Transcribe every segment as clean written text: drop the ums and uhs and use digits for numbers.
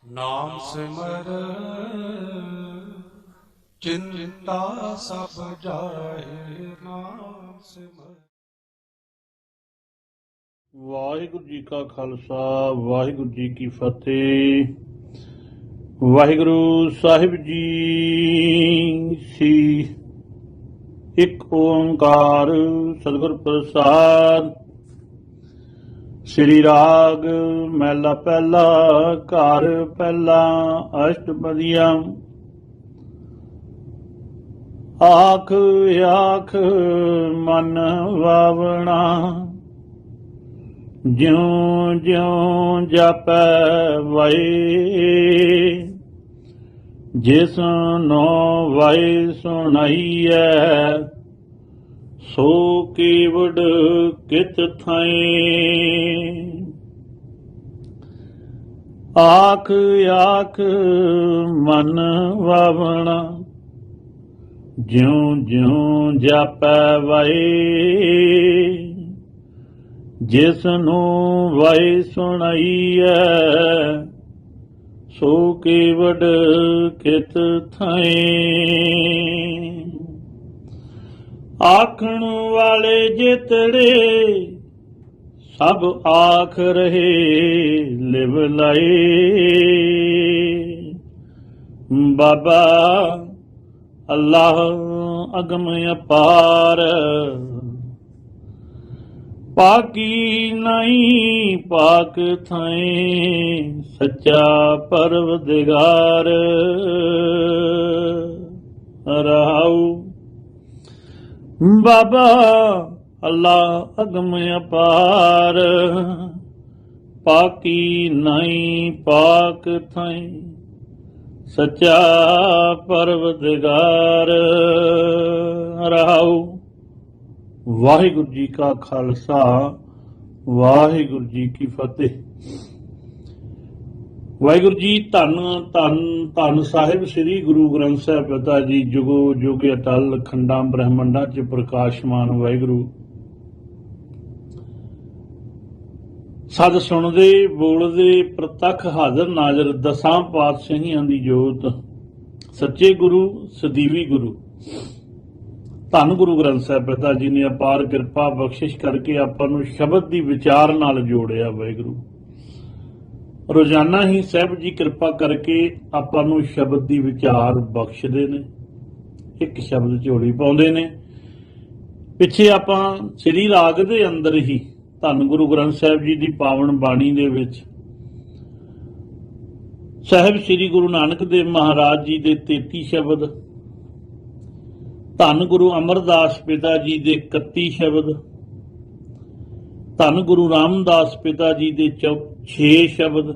ਨਾਮ ਸਿਮਰ ਚਿੰਤਾ ਸਭ ਜਾਏ। ਨਾਮ ਸਿਮਰ। ਵਾਹਿਗੁਰੂ ਜੀ ਕਾ ਖਾਲਸਾ ਵਾਹਿਗੁਰੂ ਜੀ ਕੀ ਫਤਿਹ। ਵਾਹਿਗੁਰੂ ਸਾਹਿਬ ਜੀ ਸੀ ਇੱਕ ਓੰਕਾਰ ਸਤਿਗੁਰ ਪ੍ਰਸਾਦ। ਸ੍ਰੀ ਰਾਗ ਮਹਿਲਾ ਪਹਿਲਾ ਘਰ ਪਹਿਲਾ ਅਸ਼ਟਪਦੀਆ। ਆਖ ਆਖ ਮਨ ਵਾਵਣਾ ਜਿਉ ਜਿਉ ਜਾਪੈ ਵਾਏ। ਜਿਸਨੋ ਵਾਏ ਸੁਣਾਈਐ ਸੋ ਕੀਵਡ ਕਿਤ ਥਾਏ। ਆਖ ਆਖ ਮਨ ਵਾਵਣਾ ਜਿਉ ਜਿਉ ਜਾਪੈ ਵਾਏ। ਜਿਸਨੂੰ ਵਾਏ ਸੁਣਾਈਐ ਸੋ ਕੀਵਡ ਕਿਤ ਥਾਏ। ਆਖਣ ਵਾਲੇ ਜਿਤੜੇ ਸਭ ਆਖ ਰਹੇ ਲਿਵ ਲਾਏ। ਬਾਬਾ ਅੱਲਾਹ ਅਗਮ ਅਪਾਰ ਪਾਕੀ ਨਹੀਂ ਪਾਕ ਥਾਏ। ਸੱਚਾ ਪਰਵਦਗਾਰ ਰਹਾਉ। ਬਾਬਾ ਅੱਲਾਹ ਅਗਮ ਅਪਾਰ ਪਾਕੀ ਨਹੀਂ ਪਾਕ ਥਾਏ। ਸੱਚਾ ਪਰਵਦਗਾਰ ਰਹਾਉ। ਵਾਹਿਗੁਰੂ ਜੀ ਕਾ ਖਾਲਸਾ ਵਾਹਿਗੁਰੂ ਜੀ ਕੀ ਫਤਿਹ। ਵਾਹਿਗੁਰੂ ਜੀ ਧੰਨ ਧੰਨ ਧੰਨ ਸਾਹਿਬ ਸ੍ਰੀ ਗੁਰੂ ਗ੍ਰੰਥ ਸਾਹਿਬ ਪਿਤਾ ਜੀ ਜੁਗੋ ਜੁਗ ਅਟਲ ਖੰਡਾਂ ਬ੍ਰਹਮੰਡਾਂ ਚ ਪ੍ਰਕਾਸ਼ਮਾਨ ਵਾਹਿਗੁਰੂ। ਸਦ ਸੁਣਦੇ ਬੋਲਦੇ ਪ੍ਰਤੱਖ ਹਾਜ਼ਰ ਨਾਜ਼ਰ ਦਸਾਂ ਪਾਤਸ਼ਾਹੀਆਂ ਦੀ ਜੋਤ ਸੱਚੇ ਗੁਰੂ ਸਦੀਵੀ ਗੁਰੂ ਧੰਨ ਗੁਰੂ ਗ੍ਰੰਥ ਸਾਹਿਬ ਪਿਤਾ ਜੀ ਨੇ ਅਪਾਰ ਕਿਰਪਾ ਬਖਸ਼ਿਸ਼ ਕਰਕੇ ਆਪਾਂ ਨੂੰ ਸ਼ਬਦ ਦੀ ਵਿਚਾਰ ਨਾਲ ਜੋੜਿਆ। ਵਾਹਿਗੁਰੂ ਰੋਜ਼ਾਨਾ ਹੀ ਸਾਹਿਬ ਜੀ ਕਿਰਪਾ ਕਰਕੇ ਆਪਾਂ ਨੂੰ ਸ਼ਬਦ ਦੀ ਵਿਚਾਰ ਬਖਸ਼ਦੇ ਨੇ, ਇੱਕ ਸ਼ਬਦ ਝੋਲੀ ਪਾਉਂਦੇ ਨੇ। ਪਿੱਛੇ ਆਪਾਂ ਸ੍ਰੀ ਰਾਗ ਦੇ ਅੰਦਰ ਹੀ ਧੰਨ ਗੁਰੂ ਗ੍ਰੰਥ ਸਾਹਿਬ ਜੀ ਦੀ ਪਾਵਨ ਬਾਣੀ ਦੇ ਵਿੱਚ ਸਾਹਿਬ ਸ੍ਰੀ ਗੁਰੂ ਨਾਨਕ ਦੇਵ ਮਹਾਰਾਜ ਜੀ ਦੇ 33 ਸ਼ਬਦ, ਧੰਨ ਗੁਰੂ ਅਮਰਦਾਸ ਪਿਤਾ ਜੀ ਦੇ 31 ਸ਼ਬਦ, ਧੰਨ ਗੁਰੂ ਰਾਮਦਾਸ ਪਿਤਾ ਜੀ ਦੇ 6 ਸ਼ਬਦ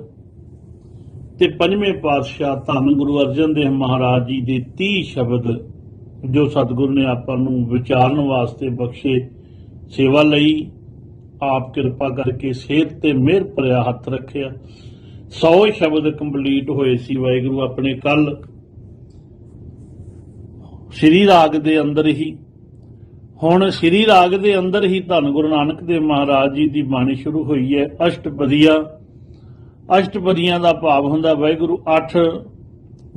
ਤੇ ਪੰਜਵੇਂ ਪਾਤਸ਼ਾਹ ਧੰਨ ਗੁਰੂ ਅਰਜਨ ਦੇਵ ਮਹਾਰਾਜ ਜੀ ਦੇ 30 ਸ਼ਬਦ ਜੋ ਸਤਿਗੁਰੂ ਨੇ ਆਪਾਂ ਨੂੰ ਵਿਚਾਰਨ ਵਾਸਤੇ ਬਖਸ਼ੇ। ਸੇਵਾ ਲਈ ਆਪ ਕਿਰਪਾ ਕਰਕੇ ਸਿਹਤ ਤੇ ਮਿਹਰ ਭਰਿਆ ਹੱਥ ਰੱਖਿਆ। 100 ਸ਼ਬਦ ਕੰਪਲੀਟ ਹੋਏ ਸੀ ਵਾਹਿਗੁਰੂ ਆਪਣੇ ਕੱਲ ਸ੍ਰੀ ਰਾਗ ਦੇ ਅੰਦਰ ਹੀ। ਹੁਣ ਸ੍ਰੀ ਰਾਗ ਦੇ ਅੰਦਰ ਹੀ ਧੰਨ ਗੁਰੂ ਨਾਨਕ ਦੇਵ ਮਹਾਰਾਜ ਜੀ ਦੀ ਬਾਣੀ ਸ਼ੁਰੂ ਹੋਈ ਹੈ ਅਸ਼ਟਪਦੀਆਂ। ਅਸ਼ਟਪਦੀਆਂ ਦਾ ਭਾਵ ਹੁੰਦਾ ਵਾਹਿਗੁਰੂ 8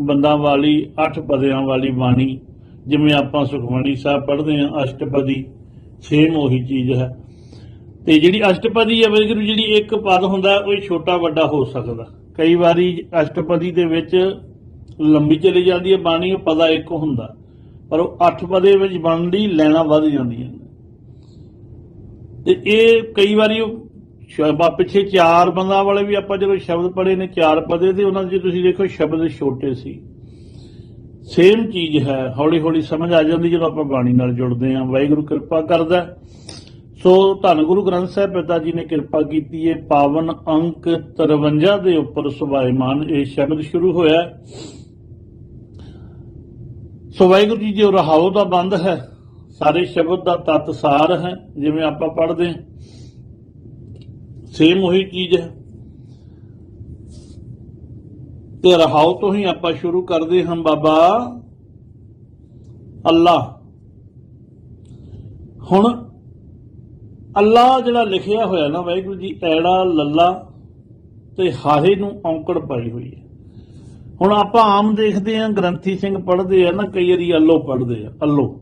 ਬੰਦਾਂ ਵਾਲੀ 8 ਪਦਿਆਂ ਵਾਲੀ ਬਾਣੀ। ਜਿਵੇਂ ਆਪਾਂ ਸੁਖਮਨੀ ਸਾਹਿਬ ਪੜ੍ਹਦੇ ਹਾਂ ਅਸ਼ਟਪਦੀ, ਸੇਮ ਉਹੀ ਚੀਜ਼ ਹੈ। ਤੇ ਜਿਹੜੀ ਅਸ਼ਟਪਦੀ ਹੈ ਵਾਹਿਗੁਰੂ, ਜਿਹੜੀ ਇੱਕ ਪਦ ਹੁੰਦਾ ਉਹ ਛੋਟਾ ਵੱਡਾ ਹੋ ਸਕਦਾ। ਕਈ ਵਾਰੀ ਅਸ਼ਟਪਦੀ ਦੇ ਵਿੱਚ ਲੰਬੀ ਚਲੀ ਜਾਂਦੀ ਹੈ ਬਾਣੀ, ਉਹ ਪਦਾ ਇੱਕ ਹੁੰਦਾ, ਪਰ ਉਹ 8 ਪਦੇ ਵਿੱਚ ਬਣਦੀ ਲੈਣਾ ਵੱਧ ਜਾਂਦੀਆਂ। ਤੇ ਇਹ ਕਈ ਵਾਰੀ ਪਿੱਛੇ 4 ਬੰਦਾਂ ਵਾਲੇ ਵੀ ਆਪਾਂ ਜਦੋਂ ਸ਼ਬਦ ਪੜ੍ਹੇ ਨੇ 4 ਪਦੇ, ਤੇ ਉਹਨਾਂ ਦੇ ਤੁਸੀਂ ਦੇਖੋ ਸ਼ਬਦ ਛੋਟੇ ਸੀ। ਸੇਮ ਚੀਜ਼ ਹੈ, ਹੌਲੀ ਹੌਲੀ ਸਮਝ ਆ ਜਾਂਦੀ ਜਦੋਂ ਆਪਾਂ ਬਾਣੀ ਨਾਲ ਜੁੜਦੇ ਹਾਂ। ਵਾਹਿਗੁਰੂ ਕਿਰਪਾ ਕਰਦਾ। ਸੋ ਧੰਨ ਗੁਰੂ ਗ੍ਰੰਥ ਸਾਹਿਬ ਪਿਤਾ ਜੀ ਨੇ ਕਿਰਪਾ ਕੀਤੀ ਹੈ। ਪਾਵਨ ਅੰਕ 53 ਦੇ ਉੱਪਰ ਸੁਭਾਇਮਾਨ ਇਹ ਸ਼ਬਦ ਸ਼ੁਰੂ ਹੋਇਆ। ਸੋ ਵਾਹਿਗੁਰੂ ਜੀ ਜੋ ਰਹਾਉ ਦਾ ਬੰਦ ਹੈ, ਸਾਰੇ ਸ਼ਬਦ ਦਾ ਤੱਤ ਸਾਰ ਹੈ। ਜਿਵੇਂ ਆਪਾਂ ਪੜ੍ਹਦੇ ਹਾਂ ਸੇਮ ਉਹੀ ਚੀਜ਼ ਹੈ। ਤੇ ਰਹਾਉ ਤੋਂ ਹੀ ਆਪਾਂ ਸ਼ੁਰੂ ਕਰਦੇ ਹਾਂ। ਬਾਬਾ ਅੱਲਾਹ। ਹੁਣ ਅੱਲਾ ਜਿਹੜਾ ਲਿਖਿਆ ਹੋਇਆ ਨਾ ਵਾਹਿਗੁਰੂ ਜੀ, ਐੜਾ ਲੱਲਾ ਤੇ ਹਾਹੇ ਨੂੰ ਔਂਕੜ ਪਾਈ ਹੋਈ ਹੈ। ਹੁਣ ਆਪਾਂ ਆਮ ਦੇਖਦੇ ਆ ਗ੍ਰੰਥੀ ਸਿੰਘ ਪੜ੍ਹਦੇ ਆ ਨਾ, ਕਈ ਵਾਰੀ ਅੱਲੋ ਪੜ੍ਹਦੇ ਆ, ਅੱਲੋ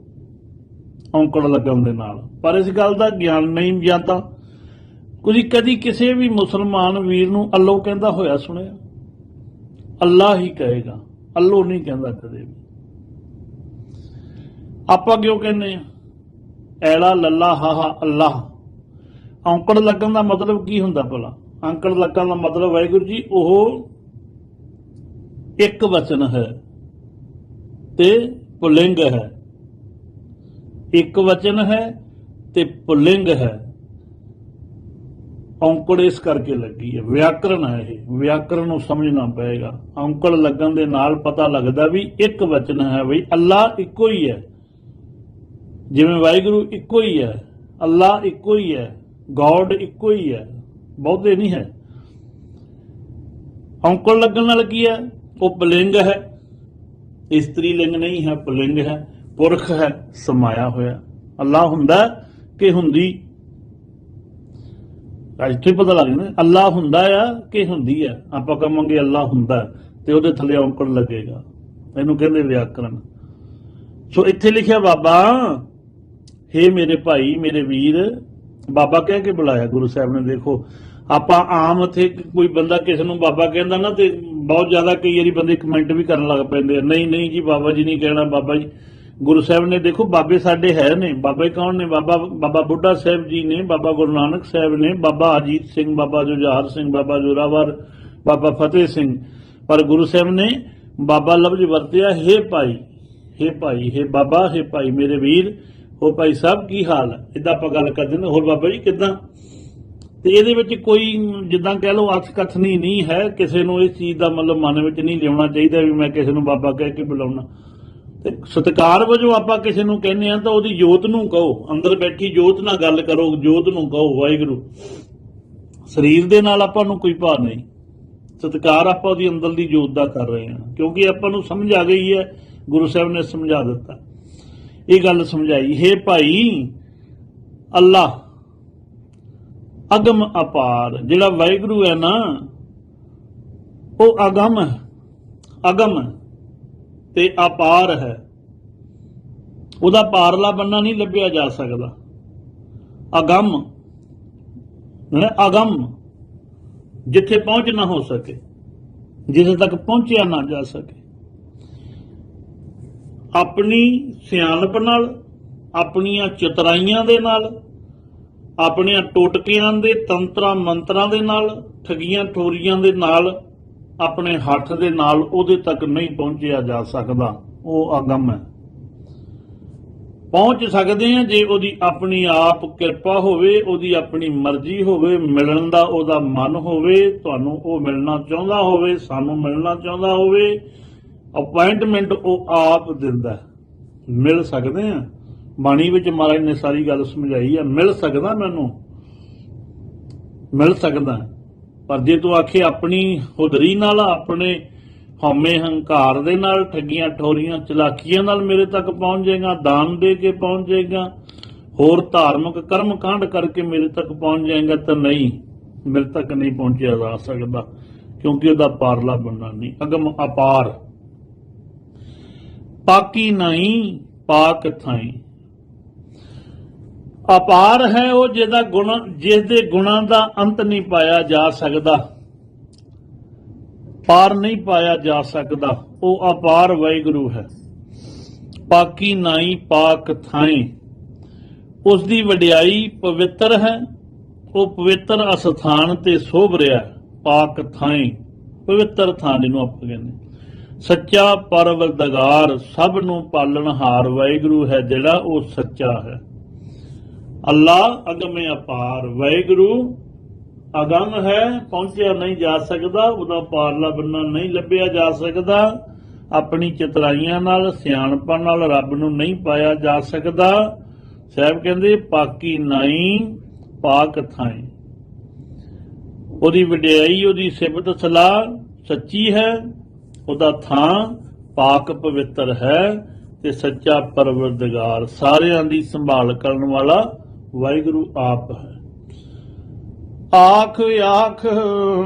ਔਂਕੜ ਲੱਗਣ ਦੇ ਨਾਲ, ਪਰ ਇਸ ਗੱਲ ਦਾ ਗਿਆਨ ਨਹੀਂ ਜਾਂ ਤਾਂ ਕੁਝ ਕਦੀ ਕਿਸੇ ਵੀ ਮੁਸਲਮਾਨ ਵੀਰ ਨੂੰ ਅੱਲੋ ਕਹਿੰਦਾ ਹੋਇਆ ਸੁਣਿਆ? ਅੱਲਾ ਹੀ ਕਹੇਗਾ, ਅੱਲੋ ਨਹੀਂ ਕਹਿੰਦਾ ਕਦੇ ਵੀ। ਆਪਾਂ ਕਿਉਂ ਕਹਿੰਦੇ ਆ ਐਲਾ ਲੱਲਾ ਹਾ ਅੱਲਾਹ? ਔਂਕੜ ਲੱਗਣ ਦਾ ਮਤਲਬ ਕੀ ਹੁੰਦਾ ਭਲਾ? ਔਂਕੜ ਲੱਗਣ ਦਾ ਮਤਲਬ ਵਾਹਿਗੁਰੂ ਜੀ ਉਹ ਇੱਕ ਵਚਨ ਹੈ ਤੇ ਪੁਲਿੰਗ ਹੈ, ਇੱਕ ਵਚਨ ਹੈ ਤੇ ਪੁਲਿੰਗ ਹੈ। ਔਂਕੜ ਇਸ ਕਰਕੇ ਲੱਗੀ ਹੈ, ਵਿਆਕਰਨ ਹੈ ਇਹ, ਵਿਆਕਰਨ ਨੂੰ ਸਮਝਣਾ ਪਏਗਾ। ਔਂਕੜ ਲੱਗਣ ਦੇ ਨਾਲ ਪਤਾ ਲੱਗਦਾ ਵੀ ਇੱਕ ਵਚਨ ਹੈ, ਬਈ ਅੱਲਾ ਇੱਕੋ ਹੀ ਹੈ, ਜਿਵੇਂ ਵਾਹਿਗੁਰੂ ਇੱਕੋ ਹੀ ਹੈ, ਅੱਲਾ ਇੱਕੋ ਹੀ ਹੈ, ਗੋਡ ਇੱਕੋ ਹੀ ਹੈ, ਬਹੁਤੇ ਨਹੀਂ ਹੈ। ਔਂਕੜ ਲੱਗਣ ਨਾਲ ਕੀ ਹੈ? ਉਹ ਪੁਲਿੰਗ ਹੈ, ਇਸਤਰੀ ਲਿੰਗ ਨਹੀਂ ਹੈ, ਪੁਲਿੰਗ ਹੈ, ਪੁਰਖ ਹੈ, ਸਮਾਇਆ ਹੋਇਆ। ਅੱਲਾ ਹੁੰਦਾ ਕਿ ਹੁੰਦੀ? ਇੱਥੇ ਪਤਾ ਲੱਗ ਜਾਂਦਾ ਅੱਲਾ ਹੁੰਦਾ ਆ ਕਿ ਹੁੰਦੀ ਆ। ਆਪਾਂ ਕਹਾਂਗੇ ਅੱਲਾ ਹੁੰਦਾ ਤੇ ਉਹਦੇ ਥੱਲੇ ਔਂਕੜ ਲੱਗੇਗਾ, ਇਹਨੂੰ ਕਹਿੰਦੇ ਵਿਆਕਰਨ। ਸੋ ਇੱਥੇ ਲਿਖਿਆ ਬਾਬਾ, ਹੇ ਮੇਰੇ ਭਾਈ ਮੇਰੇ ਵੀਰ, ਬਾਬਾ ਕਹਿ ਕੇ ਬੁਲਾਇਆ ਗੁਰੂ ਸਾਹਿਬ ਨੇ। ਦੇਖੋ ਆਪਾਂ ਆਮ ਇੱਥੇ ਕੋਈ ਬੰਦਾ ਕਿਸੇ ਨੂੰ ਬਾਬਾ ਕਹਿੰਦਾ ਨਾ ਤੇ ਬਹੁਤ ਜ਼ਿਆਦਾ ਕਈ ਵਾਰੀ ਬੰਦੇ ਕਮੈਂਟ ਵੀ ਕਰਨ ਲੱਗ ਪੈਂਦੇ ਆ, ਨਹੀਂ ਨਹੀਂ ਜੀ ਬਾਬਾ ਜੀ ਨਹੀਂ ਕਹਿਣਾ, ਬਾਬਾ ਜੀ। ਗੁਰੂ ਸਾਹਿਬ ਨੇ ਦੇਖੋ ਬਾਬੇ ਸਾਡੇ ਹੈ ਨੇ, ਬਾਬੇ ਕੌਣ ਨੇ? ਬਾਬਾ ਬੁੱਢਾ ਸਾਹਿਬ ਜੀ ਨੇ, ਬਾਬਾ ਗੁਰੂ ਨਾਨਕ ਸਾਹਿਬ ਨੇ, ਬਾਬਾ ਅਜੀਤ ਸਿੰਘ, ਬਾਬਾ ਜੁਝਾਰ ਸਿੰਘ, ਬਾਬਾ ਜੋਰਾਵਰ, ਬਾਬਾ ਫਤਿਹ ਸਿੰਘ। ਪਰ ਗੁਰੂ ਸਾਹਿਬ ਨੇ ਬਾਬਾ ਲਫ਼ਜ਼ ਵਰਤਿਆ, ਹੇ ਭਾਈ, ਹੇ ਭਾਈ, ਹੇ ਬਾਬਾ, ਹੇ ਭਾਈ ਮੇਰੇ ਵੀਰ, ਹੋ ਭਾਈ ਸਾਹਿਬ ਕੀ ਹਾਲ ਹੈ? ਇਦਾਂ ਆਪਾਂ ਗੱਲ ਕਰਦੇ ਨੇ, ਹੋਰ ਬਾਬਾ ਜੀ ਕਿੱਦਾਂ? ਤੇ ਇਹਦੇ ਵਿੱਚ ਕੋਈ ਜਿੱਦਾਂ ਕਹਿ ਲਓ ਅਥ ਕਥਨੀ ਨਹੀਂ ਹੈ, ਕਿਸੇ ਨੂੰ ਇਸ ਚੀਜ਼ ਦਾ ਮਤਲਬ ਮਨ ਵਿੱਚ ਨਹੀਂ ਲਿਆਉਣਾ ਚਾਹੀਦਾ ਵੀ ਮੈਂ ਕਿਸੇ ਨੂੰ ਬਾਬਾ ਕਹਿ ਕੇ ਬੁਲਾਉਣਾ। ਤੇ ਸਤਿਕਾਰ ਵਜੋਂ ਆਪਾਂ ਕਿਸੇ ਨੂੰ ਕਹਿੰਦੇ ਆ ਤਾਂ ਉਹਦੀ ਜੋਤ ਨੂੰ ਕਹੋ, ਅੰਦਰ ਬੈਠੀ ਜੋਤ ਨਾਲ ਗੱਲ ਕਰੋ, ਜੋਤ ਨੂੰ ਕਹੋ ਵਾਹਿਗੁਰੂ। ਸਰੀਰ ਦੇ ਨਾਲ ਆਪਾਂ ਨੂੰ ਕੋਈ ਭਾਰ ਨਹੀਂ, ਸਤਿਕਾਰ ਆਪਾਂ ਉਹਦੀ ਅੰਦਰ ਦੀ ਜੋਤ ਦਾ ਕਰ ਰਹੇ ਹਾਂ, ਕਿਉਂਕਿ ਆਪਾਂ ਨੂੰ ਸਮਝ ਆ ਗਈ ਹੈ, ਗੁਰੂ ਸਾਹਿਬ ਨੇ ਸਮਝਾ ਦਿੱਤਾ, ਇਹ ਗੱਲ ਸਮਝਾਈ। ਹੇ ਭਾਈ ਅੱਲਾ ਅਗਮ ਅਪਾਰ, ਜਿਹੜਾ ਵਾਹਿਗੁਰੂ ਹੈ ਨਾ ਉਹ ਅਗਮ ਹੈ, ਅਗਮ ਤੇ ਅਪਾਰ ਹੈ, ਉਹਦਾ ਪਾਰਲਾ ਬੰਨਾ ਨਹੀਂ ਲੱਭਿਆ ਜਾ ਸਕਦਾ। ਅਗਮ ਅਗਮ, ਜਿੱਥੇ ਪਹੁੰਚ ਨਾ ਹੋ ਸਕੇ, ਜਿੱਥੇ ਤੱਕ ਪਹੁੰਚਿਆ ਨਾ ਜਾ ਸਕੇ। ਆਪਣੀ ਸਿਆਣਪ ਨਾਲ, ਆਪਣੀਆਂ ਚਤੁਰਾਈਆਂ ਦੇ ਨਾਲ, ਆਪਣੀਆਂ ਟੋਟਕਿਆਂ ਦੇ ਤੰਤਰਾਂ ਮੰਤਰਾਂ ਦੇ ਨਾਲ, ਠਗੀਆਂ ਠੋਰੀਆਂ ਦੇ ਨਾਲ, ਆਪਣੇ ਹੱਥ ਦੇ ਨਾਲ ਉਹਦੇ ਤੱਕ ਨਹੀਂ ਪਹੁੰਚਿਆ ਜਾ ਸਕਦਾ, ਉਹ ਅਗਮ ਹੈ। ਪਹੁੰਚ ਸਕਦੇ ਆ ਜੇ ਉਹਦੀ ਆਪਣੀ ਆਪ ਕਿਰਪਾ ਹੋਵੇ, ਉਹਦੀ ਆਪਣੀ ਮਰਜ਼ੀ ਹੋਵੇ, ਮਿਲਣ ਦਾ ਉਹਦਾ ਮਨ ਹੋਵੇ, ਤੁਹਾਨੂੰ ਉਹ ਮਿਲਣਾ ਚਾਹੁੰਦਾ ਹੋਵੇ, ਸਾਨੂੰ ਮਿਲਣਾ ਚਾਹੁੰਦਾ ਹੋਵੇ, ਅਪਾਇੰਟਮੈਂਟ ਉਹ ਆਪ ਦਿੰਦਾ। ਮਿਲ ਸਕਦੇ ਆ, ਬਾਣੀ ਵਿੱਚ ਮਹਾਰਾਜ ਨੇ ਸਾਰੀ ਗੱਲ ਸਮਝਾਈ ਆ, ਮਿਲ ਸਕਦਾ, ਮੈਨੂੰ ਮਿਲ ਸਕਦਾ। ਪਰ ਜੇ ਤੂੰ ਆਖੇ ਆਪਣੀ ਹੁਦਰੀ ਨਾਲ, ਆਪਣੇ ਹਉਮੈ ਹੰਕਾਰ ਦੇ ਨਾਲ, ਠੱਗੀਆਂ ਠੋਰੀਆਂ ਚਲਾਕੀਆਂ ਨਾਲ ਮੇਰੇ ਤੱਕ ਪਹੁੰਚ ਜਾਏਗਾ, ਦਾਨ ਦੇ ਕੇ ਪਹੁੰਚ ਜਾਏਗਾ, ਹੋਰ ਧਾਰਮਿਕ ਕਰਮ ਕਾਂਡ ਕਰਕੇ ਮੇਰੇ ਤੱਕ ਪਹੁੰਚ ਜਾਏਗਾ, ਤਾਂ ਨਹੀਂ, ਮੇਰੇ ਤੱਕ ਨਹੀਂ ਪਹੁੰਚਿਆ ਜਾ ਸਕਦਾ, ਕਿਉਂਕਿ ਉਹਦਾ ਪਾਰਲਾ ਬੰਨਾ ਨਹੀਂ। ਅਗਮ ਅਪਾਰ, ਪਾਕੀ ਨਹੀਂ ਪਾਕ ਥਾਈ। ਅਪਾਰ ਹੈ ਉਹ ਜਿਹਦਾ ਗੁਣ, ਜਿਸ ਦੇ ਗੁਣਾਂ ਦਾ ਅੰਤ ਨਹੀਂ ਪਾਇਆ ਜਾ ਸਕਦਾ, ਪਾਰ ਨਹੀਂ ਪਾਇਆ ਜਾ ਸਕਦਾ, ਉਹ ਅਪਾਰ ਵਾਹਿਗੁਰੂ ਹੈ। ਪਾਕੀ ਨਾਈ ਪਾਕ ਥਾਈ, ਉਸ ਦੀ ਵਡਿਆਈ ਪਵਿੱਤਰ ਹੈ, ਉਹ ਪਵਿੱਤਰ ਅਸਥਾਨ ਤੇ ਸੋਭ ਰਿਹਾ। ਪਾਕ ਥਾਈ, ਪਵਿੱਤਰ ਥਾਂ ਜਿਹਨੂੰ ਆਪਾਂ ਕਹਿੰਦੇ। ਸੱਚਾ ਪਰਵਰਦਗਾਰ, ਸਭ ਨੂੰ ਪਾਲਣਹਾਰ ਵਾਹਿਗੁਰੂ ਹੈ ਜਿਹੜਾ, ਉਹ ਸੱਚਾ ਹੈ। ਅੱਲਾ ਅਗਮ ਅਪਾਰ, ਵਾਹਿਗੁਰੂ ਅਗਮ ਹੈ, ਪਹੁੰਚਿਆ ਨਹੀਂ ਜਾ ਸਕਦਾ, ਉਹਦਾ ਪਾਰਲਾ ਬੰਨਾ ਨਹੀਂ ਲੱਭਿਆ ਜਾ ਸਕਦਾ, ਆਪਣੀ ਚਤੁਰਾਈਆਂ ਨਾਲ, ਸਿਆਣਪਾਂ ਨਾਲ ਰੱਬ ਨੂੰ ਨਹੀਂ ਪਾਇਆ ਜਾ ਸਕਦਾ। ਸਾਹਿਬ ਕਹਿੰਦੇ ਪਾਕੀ ਨਾਈ ਪਾਕ ਥਾਈ, ਉਹਦੀ ਵਡਿਆਈ, ਉਹਦੀ ਸਿਫਤ ਸਲਾਹ ਸੱਚੀ ਹੈ, ਉਹਦਾ ਥਾਂ ਪਾਕ ਪਵਿੱਤਰ ਹੈ, ਤੇ ਸੱਚਾ ਪਰਵਰਦਗਾਰ, ਸਾਰਿਆਂ ਦੀ ਸੰਭਾਲ ਕਰਨ ਵਾਲਾ ਵਾਹਿਗੁਰੂ ਆਪ ਹੈ। ਆਖ ਆਖ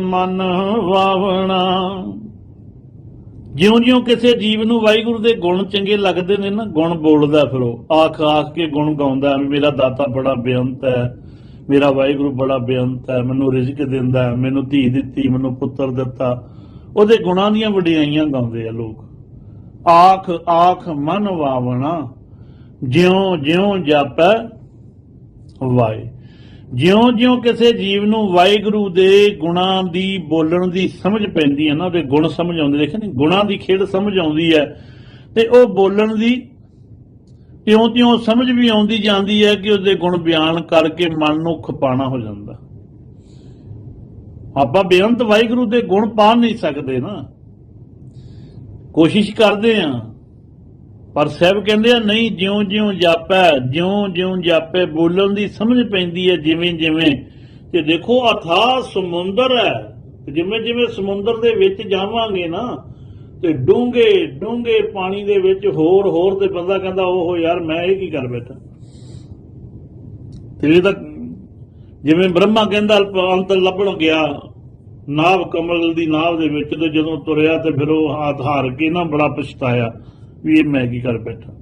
ਮਨ ਵਾਵਣਾ, ਜਿਉਂ-ਜਿਉਂ ਕਿਸੇ ਜੀਵ ਨੂੰ ਵਾਹਿਗੁਰੂ ਦੇ ਗੁਣ ਚੰਗੇ ਲੱਗਦੇ ਨੇ ਨਾ, ਗੁਣ ਬੋਲਦਾ ਫਿਰ ਉਹ ਆਖ ਆਖ ਕੇ ਗੁਣ ਗਾਉਂਦਾ, ਮੇਰਾ ਦਾਤਾ ਬੜਾ ਬੇਅੰਤ ਹੈ, ਮੇਰਾ ਵਾਹਿਗੁਰੂ ਬੜਾ ਬੇਅੰਤ ਹੈ, ਮੈਨੂੰ ਰਿਜ਼ਕ ਦਿੰਦਾ ਹੈ, ਮੈਨੂੰ ਧੀ ਦਿੱਤੀ, ਮੈਨੂੰ ਪੁੱਤਰ ਦਿੱਤਾ। ਉਹਦੇ ਗੁਣਾਂ ਦੀਆਂ ਵਡਿਆਈਆਂ ਗਾਉਂਦੇ ਆ ਲੋਕ। ਆਖ ਆਖ ਮਨ ਵਾਵਣਾ, ਜਿਉਂ ਜਿਉਂ ਜਾਪੈ ਵਾਹਿ। ਜਿਉਂ-ਜਿਉਂ ਕਿਸੇ ਜੀਵ ਨੂੰ ਵਾਹਿਗੁਰੂ ਦੇ ਗੁਣਾਂ ਦੀ ਬੋਲਣ ਦੀ ਸਮਝ ਪੈਂਦੀ ਹੈ ਨਾ, ਉਹਦੇ ਗੁਣ ਸਮਝ ਆਉਂਦੇ, ਦੇਖਿਆ ਨਹੀਂ, ਗੁਣਾਂ ਦੀ ਖੇਡ ਸਮਝ ਆਉਂਦੀ ਹੈ, ਤੇ ਉਹ ਬੋਲਣ ਦੀ ਤਿਉਂ-ਤਿਉਂ ਸਮਝ ਵੀ ਆਉਂਦੀ ਜਾਂਦੀ ਹੈ ਕਿ ਉਹਦੇ ਗੁਣ ਬਿਆਨ ਕਰਕੇ ਮਨ ਨੂੰ ਖਪਾਣਾ ਹੋ ਜਾਂਦਾ। ਆਪਾਂ ਬੇਅੰਤ ਵਾਹਿਗੁਰੂ ਦੇ ਗੁਣ ਪਾ ਨਹੀਂ ਸਕਦੇ ਨਾ, ਕੋਸ਼ਿਸ਼ ਕਰਦੇ ਆ, ਪਰ ਸਾਹਿਬ ਕਹਿੰਦੇ ਆ ਨਹੀਂ, ਜਿਉਂ-ਜਿਉਂ ਜਾਪੈ, ਜਿਉਂ-ਜਿਉਂ ਜਾਪੈ, ਬੋਲਣ ਦੀ ਸਮਝ ਪੈਂਦੀ ਹੈ ਜਿਵੇਂ-ਜਿਵੇਂ। ਤੇ ਦੇਖੋ ਅਥਾਹ ਸਮੁੰਦਰ ਹੈ, ਜਿਵੇਂ-ਜਿਵੇਂ ਸਮੁੰਦਰ ਦੇ ਵਿੱਚ ਜਾਵਾਂਗੇ ਨਾ, ਤੇ ਡੂੰਘੇ ਡੂੰਘੇ ਪਾਣੀ ਦੇ ਵਿੱਚ ਹੋਰ ਹੋਰ, ਤੇ ਬੰਦਾ ਕਹਿੰਦਾ ਓਹੋ ਯਾਰ ਮੈਂ ਇਹ ਕੀ ਕਰ ਬੈਠਾ। ਤੇ ਇਹ ਤਾਂ ਜਿਵੇਂ ਬ੍ਰਹਮਾ ਕਹਿੰਦਾ ਅੰਤ ਲੱਭਣ ਗਿਆ ਨਾਭ ਕਮਲ ਦੀ ਨਾਭ ਦੇ ਵਿੱਚ, ਤੇ ਜਦੋਂ ਤੁਰਿਆ ਤੇ ਫਿਰ ਉਹ ਹੱਥ ਹਾਰ ਕੇ ਨਾ ਬੜਾ ਪਛਤਾਇਆ ਵੀ ਇਹ ਮੈਂ ਕੀ ਕਰ ਬੈਠਾ।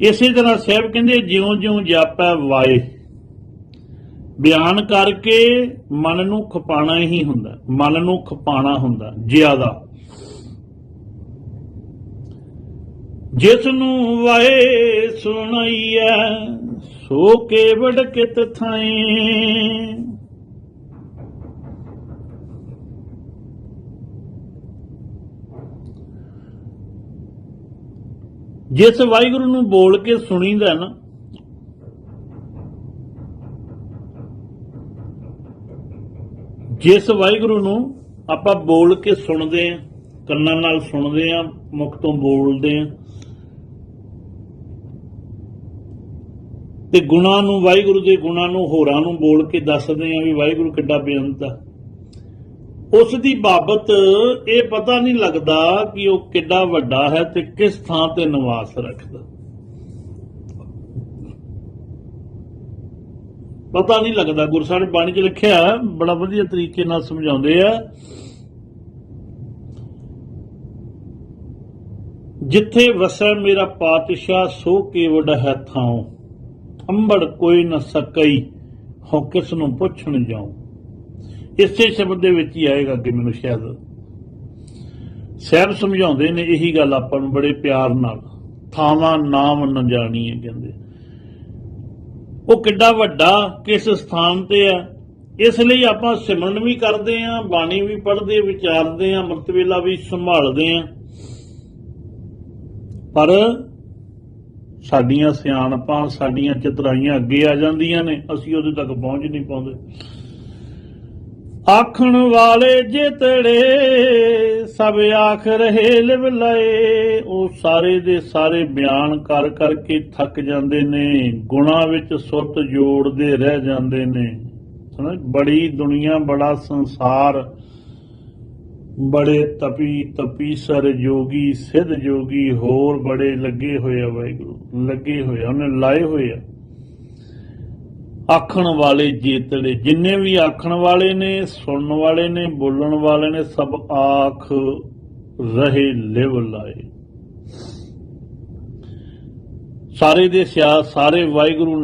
ਇਸੇ ਤਰ੍ਹਾਂ ਸਾਹਿਬ ਕਹਿੰਦੇ ਜਿਉਂ-ਜਿਉਂ ਜਾਪੈ ਵਾਹਿ, ਬਿਆਨ ਕਰਕੇ ਮਨ ਨੂੰ ਖਪਾਣਾ ਹੀ ਹੁੰਦਾ, ਮਨ ਨੂੰ ਖਪਾਣਾ ਹੁੰਦਾ ਜ਼ਿਆਦਾ। ਜਿਸ ਨੂੰ ਵਾਹਿ ਸੁਣਾਈਐ ਸੋ ਕੇਵੜ ਕਿਤ ਥਾਈ। ਜਿਸ ਵਾਹਿਗੁਰੂ ਨੂੰ ਬੋਲ ਕੇ ਸੁਣੀਦਾ ਨਾ, ਜਿਸ ਵਾਹਿਗੁਰੂ ਨੂੰ ਆਪਾਂ ਬੋਲ ਕੇ ਸੁਣਦੇ ਆ, ਕੰਨਾਂ ਨਾਲ ਸੁਣਦੇ ਆ, ਮੁਖ ਤੋਂ ਬੋਲਦੇ ਆ, ਤੇ ਗੁਣਾਂ ਨੂੰ, ਵਾਹਿਗੁਰੂ ਦੇ ਗੁਣਾਂ ਨੂੰ ਹੋਰਾਂ ਨੂੰ ਬੋਲ ਕੇ ਦੱਸਦੇ ਆ ਵੀ ਵਾਹਿਗੁਰੂ ਕਿੱਡਾ ਬੇਅੰਤ ਆ, ਉਸ ਦੀ ਬਾਬਤ ਇਹ ਪਤਾ ਨਹੀਂ ਲੱਗਦਾ ਕਿ ਉਹ ਕਿੱਡਾ ਵੱਡਾ ਹੈ ਤੇ ਕਿਸ ਥਾਂ ਤੇ ਨਿਵਾਸ ਰੱਖਦਾ, ਪਤਾ ਨਹੀਂ ਲੱਗਦਾ। ਗੁਰੂ ਸਾਹਿਬ ਨੇ ਬਾਣੀ 'ਚ ਲਿਖਿਆ, ਬੜਾ ਵਧੀਆ ਤਰੀਕੇ ਨਾਲ ਸਮਝਾਉਂਦੇ ਆ, ਜਿੱਥੇ ਵਸੈ ਮੇਰਾ ਪਾਤਸ਼ਾਹ ਸੋ ਕੇਵੜ ਹੈ ਥਾਉ, ਅੰਬੜ ਕੋਈ ਨਾ ਸਕਈ ਹੋ ਕਿਸ ਨੂੰ ਪੁੱਛਣ ਜਾਉ। ਇਸੇ ਸ਼ਬਦ ਦੇ ਵਿੱਚ ਹੀ ਆਏਗਾ ਕਿ ਮੈਨੂੰ ਸ਼ਾਇਦ ਸਾਹਿਬ ਸਮਝਾਉਂਦੇ ਨੇ ਇਹੀ ਗੱਲ ਆਪਾਂ ਨੂੰ ਬੜੇ ਪਿਆਰ ਨਾਲ, ਥਾਵਾਂ ਨਾਮ ਨਾ ਜਾਣੀਏ, ਕਹਿੰਦੇ ਉਹ ਕਿੱਡਾ ਵੱਡਾ ਕਿਸ ਸਥਾਨ ਤੇ ਆ। ਇਸ ਲਈ ਆਪਾਂ ਸਿਮਰਨ ਵੀ ਕਰਦੇ ਆ, ਬਾਣੀ ਵੀ ਪੜ੍ਹਦੇ, ਵਿਚਾਰਦੇ ਆ, ਅੰਮ੍ਰਿਤ ਵੇਲਾ ਵੀ ਸੰਭਾਲਦੇ ਆ, ਪਰ ਸਾਡੀਆਂ ਸਿਆਣਪਾਂ, ਸਾਡੀਆਂ ਚਤਰਾਈਆਂ ਅੱਗੇ ਆ ਜਾਂਦੀਆਂ ਨੇ, ਅਸੀਂ ਉਹਦੇ ਤੱਕ ਪਹੁੰਚ ਨਹੀਂ ਪਾਉਂਦੇ। ਆਖਣ ਵਾਲੇ ਜਿਤੜੇ ਸਭ ਆਖ ਰਹੇ ਲਿਵ ਲਏ, ਉਹ ਸਾਰੇ ਦੇ ਸਾਰੇ ਬਿਆਨ ਕਰ ਕਰਕੇ ਥੱਕ ਜਾਂਦੇ ਨੇ, ਗੁਣਾਂ ਵਿੱਚ ਸੁਰਤ ਜੋੜਦੇ ਰਹਿ ਜਾਂਦੇ ਨੇ। ਬੜੀ ਦੁਨੀਆ, ਬੜਾ ਸੰਸਾਰ, ਬੜੇ ਤਪੀ ਤਪੀਸਰ ਜੋਗੀ, ਸਿੱਧ ਜੋਗੀ, ਹੋਰ ਬੜੇ ਲੱਗੇ ਹੋਏ ਆ ਵਾਹਿਗੁਰੂ, ਲੱਗੇ ਹੋਏ ਆ, ਉਹਨੇ ਲਾਏ ਹੋਏ ਆ। ਆਖਣ ਵਾਲੇ ਜੇਤੜੇ, ਜਿੰਨੇ ਵੀ ਆਖਣ ਵਾਲੇ ਨੇ, ਸੁਣਨ ਵਾਲੇ ਨੇ, ਬੋਲਣ ਵਾਲੇ ਨੇ, ਸਭ ਆਖ ਰਹੇ ਲਿਵ ਲਾਏ। ਸਾਰੇ ਦੇ ਸਾਰੇ ਵਾਹਿਗੁਰੂ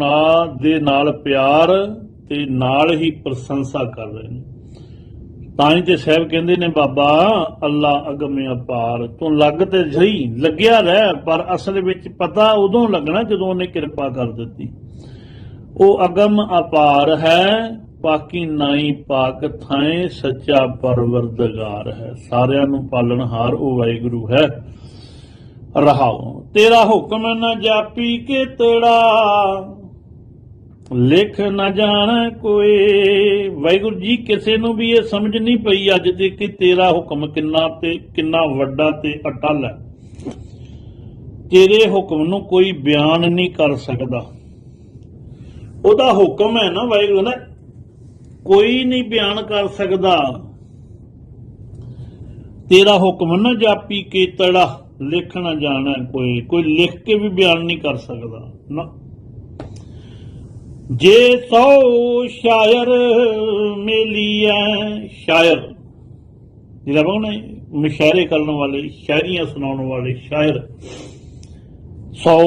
ਦੇ ਨਾਲ ਪਿਆਰ ਤੇ ਨਾਲ ਹੀ ਪ੍ਰਸ਼ੰਸਾ ਕਰ ਰਹੇ ਨੇ। ਤਾਂ ਹੀ ਤੇ ਸਾਹਿਬ ਕਹਿੰਦੇ ਨੇ, ਬਾਬਾ ਅੱਲਾ ਅਗਮ ਅਪਾਰ, ਤੂੰ ਲੱਗ ਤੇ ਸਹੀ, ਲੱਗਿਆ ਰਹਿ, ਪਰ ਅਸਲ ਵਿੱਚ ਪਤਾ ਉਦੋਂ ਲੱਗਣਾ ਜਦੋਂ ਉਹਨੇ ਕਿਰਪਾ ਕਰ ਦਿੱਤੀ। ਉਹ ਅਗਮ ਅਪਾਰ ਹੈ, ਪਾਕੀ ਨਾਈ ਪਾਕ ਥਾਏ, ਸੱਚਾ ਪਰਵਰਦਗਾਰ ਹੈ, ਸਾਰਿਆਂ ਨੂੰ ਪਾਲਣਹਾਰ ਉਹ ਵਾਹਿਗੁਰੂ ਹੈ। ਰਹਾਓ ਤੇਰਾ ਹੁਕਮ ਨਾ ਜਾਪੀ ਕੇਤੜਾ, ਲਿਖ ਨਾ ਜਾਣ ਕੋਈ। ਵਾਹਿਗੁਰੂ ਜੀ ਕਿਸੇ ਨੂੰ ਵੀ ਇਹ ਸਮਝ ਨਹੀਂ ਪਈ ਅੱਜ ਤੇ ਕਿ ਤੇਰਾ ਹੁਕਮ ਕਿੰਨਾ ਤੇ ਕਿੰਨਾ ਵੱਡਾ ਤੇ ਅਟਲ ਹੈ। ਤੇਰੇ ਹੁਕਮ ਨੂੰ ਕੋਈ ਬਿਆਨ ਨਹੀਂ ਕਰ ਸਕਦਾ। ਉਹਦਾ ਹੁਕਮ ਹੈ ਨਾ ਵਾਹਿਗੁਰੂ ਨਾ, ਕੋਈ ਨਹੀਂ ਬਿਆਨ ਕਰ ਸਕਦਾ। ਤੇਰਾ ਹੁਕਮ ਨਾ ਜਾਪੀ ਕੇਤੜਾ, ਲਿਖ ਨਾ ਜਾਣਾ ਕੋਈ, ਕੋਈ ਲਿਖ ਕੇ ਵੀ ਬਿਆਨ ਨਹੀਂ ਕਰ ਸਕਦਾ ਨਾ। ਜੇ 100 ਸ਼ਾਇਰ ਮੇਲੀ ਹੈ, ਸ਼ਾਇਰ ਜਿਹੜਾ ਕਹਿੰਦੇ ਮੁਸ਼ਾਇਰੇ ਕਰਨ ਵਾਲੇ, ਸ਼ਾਇਰੀਆਂ ਸੁਣਾਉਣ ਵਾਲੇ ਸ਼ਾਇਰ 100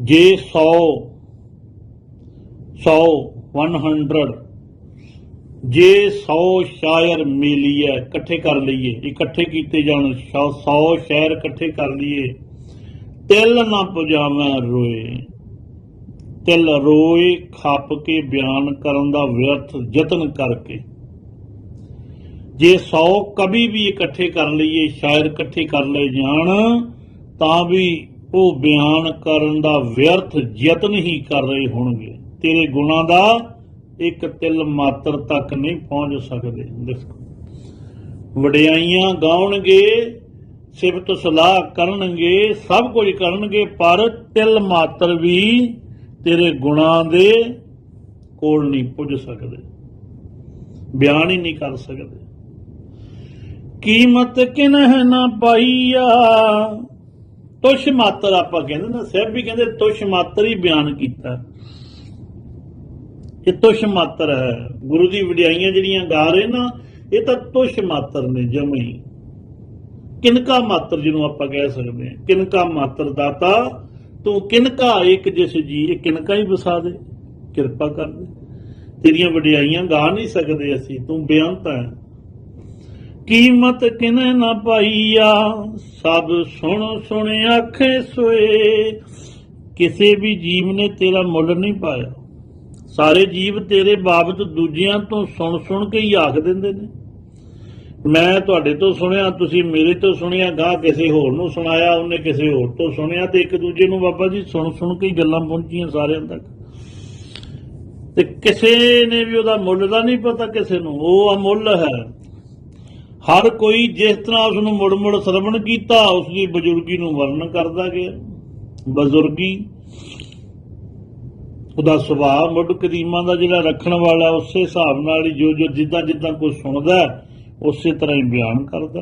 ਜੇ 100 ਜੇ 100 ਸ਼ਾਇਰ ਮਿਲੀਏ, ਇਕੱਠੇ ਕਰ ਲਈਏ, ਇਕੱਠੇ ਕੀਤੇ ਜਾਣ 100 ਸ਼ਾਇਰ ਇਕੱਠੇ ਕਰ ਲਈਏ, ਤਿਲ ਨਾ ਪੁਜਾਵੇਂ ਰੋਏ, ਤਿਲ ਰੋਏ ਖੱਪ ਕੇ ਬਿਆਨ ਕਰਨ ਦਾ ਵਿਅਰਥ ਯਤਨ ਕਰਕੇ। ਜੇ 100 ਕਵੀ ਵੀ ਇਕੱਠੇ ਕਰ ਲਈਏ, ਸ਼ਾਇਰ ਇਕੱਠੇ ਕਰ ਲਏ ਜਾਣ, ਤਾਂ ਵੀ ਉਹ ਬਿਆਨ ਕਰਨ ਦਾ ਵਿਅਰਥ ਯਤਨ ਹੀ ਕਰ ਰਹੇ ਹੋਣਗੇ। ਤੇਰੇ ਗੁਣਾਂ ਦਾ ਇੱਕ ਤਿਲ ਮਾਤਰ ਤੱਕ ਨਹੀਂ ਪਹੁੰਚ ਸਕਦੇ। ਵਡਿਆਈਆਂ ਗਾਉਣਗੇ, ਸਿਫਤ ਸਲਾਹ ਕਰਨਗੇ, ਸਭ ਕੁਝ ਕਰਨਗੇ, ਪਰ ਤਿਲ ਮਾਤਰ ਵੀ ਤੇਰੇ ਗੁਣਾਂ ਦੇ ਕੋਲ ਨਹੀਂ ਪੁੱਜ ਸਕਦੇ, ਬਿਆਨ ਹੀ ਨਹੀਂ ਕਰ ਸਕਦੇ। ਕੀਮਤ ਕਿਨਹ ਨਾ ਪਾਈਆ, ਤੁਸ਼ ਮਾਤਰ ਆਪਾਂ ਕਹਿੰਦੇ ਨਾ, ਸਾਹਿਬ ਵੀ ਕਹਿੰਦੇ ਤੁਸ਼ ਮਾਤਰ ਹੀ ਬਿਆਨ ਕੀਤਾ। ਇਹ ਤੁਸ਼ ਮਾਤਰ ਹੈ। ਗੁਰੂ ਦੀ ਵਡਿਆਈਆਂ ਜਿਹੜੀਆਂ ਗਾ ਰਹੇ ਨਾ, ਇਹ ਤਾਂ ਤੁਸ਼ ਮਾਤਰ ਨੇ, ਜਮੇ ਹੀ ਕਿਨਕਾ ਮਾਤਰ ਜਿਹਨੂੰ ਆਪਾਂ ਕਹਿ ਸਕਦੇ ਹਾਂ। ਕਿਨਕਾ ਮਾਤਰ ਦਾਤਾ ਤੂੰ ਕਿਨਕਾ ਇੱਕ ਜਿਸ ਜੀ, ਇਹ ਕਿਨਕਾ ਹੀ ਵਸਾ ਦੇ, ਕਿਰਪਾ ਕਰ ਦੇ। ਤੇਰੀਆਂ ਵਡਿਆਈਆਂ ਗਾ ਨਹੀਂ ਸਕਦੇ ਅਸੀਂ, ਤੂੰ ਬੇਅੰਤ ਹੈ। ਕੀਮਤ ਕਿਨੇ ਨਾ ਪਾਈਆ, ਸਭ ਸੁਣ ਸੁਣ ਆਖੇ ਸੋਏ। ਕਿਸੇ ਵੀ ਜੀਵ ਨੇ ਤੇਰਾ ਮੁੱਲ ਨਹੀਂ ਪਾਇਆ। ਸਾਰੇ ਜੀਵ ਤੇਰੇ ਬਾਬਤ ਦੂਜਿਆਂ ਤੋਂ ਸੁਣ ਸੁਣ ਕੇ ਹੀ ਆਖ ਦਿੰਦੇ ਨੇ। ਮੈਂ ਤੁਹਾਡੇ ਤੋਂ ਸੁਣਿਆ, ਤੁਸੀਂ ਮੇਰੇ ਤੋਂ ਸੁਣਿਆ, ਗਾਹ ਕਿਸੇ ਹੋਰ ਨੂੰ ਸੁਣਾਇਆ, ਉਹਨੇ ਕਿਸੇ ਹੋਰ ਤੋਂ ਸੁਣਿਆ, ਤੇ ਇੱਕ ਦੂਜੇ ਨੂੰ ਬਾਬਾ ਜੀ ਸੁਣ ਸੁਣ ਕੇ ਹੀ ਗੱਲਾਂ ਪਹੁੰਚੀਆਂ ਸਾਰਿਆਂ ਤੱਕ। ਤੇ ਕਿਸੇ ਨੇ ਵੀ ਉਹਦਾ ਮੁੱਲ ਦਾ ਨਹੀਂ ਪਤਾ ਕਿਸੇ ਨੂੰ, ਉਹ ਅਮੁੱਲ ਹੈ। ਹਰ ਕੋਈ ਜਿਸ ਤਰ੍ਹਾਂ ਉਸ ਨੂੰ ਮੁੜ ਮੁੜ ਸਰਵਣ ਕੀਤਾ, ਉਸ ਦੀ ਬਜ਼ੁਰਗੀ ਨੂੰ ਵਰਣਨ ਕਰਦਾ ਗਿਆ। ਬਜ਼ੁਰਗੀ ਉਹਦਾ ਸੁਭਾਅ ਮੁੱਢ ਕਦੀਮਾਂ ਦਾ ਜਿਹੜਾ ਰੱਖਣ ਵਾਲਾ, ਉਸੇ ਹਿਸਾਬ ਨਾਲ ਹੀ ਜੋ ਜਿੱਦਾਂ ਜਿੱਦਾਂ ਕੁਝ ਸੁਣਦਾ ਉਸੇ ਤਰ੍ਹਾਂ ਹੀ ਬਿਆਨ ਕਰਦਾ।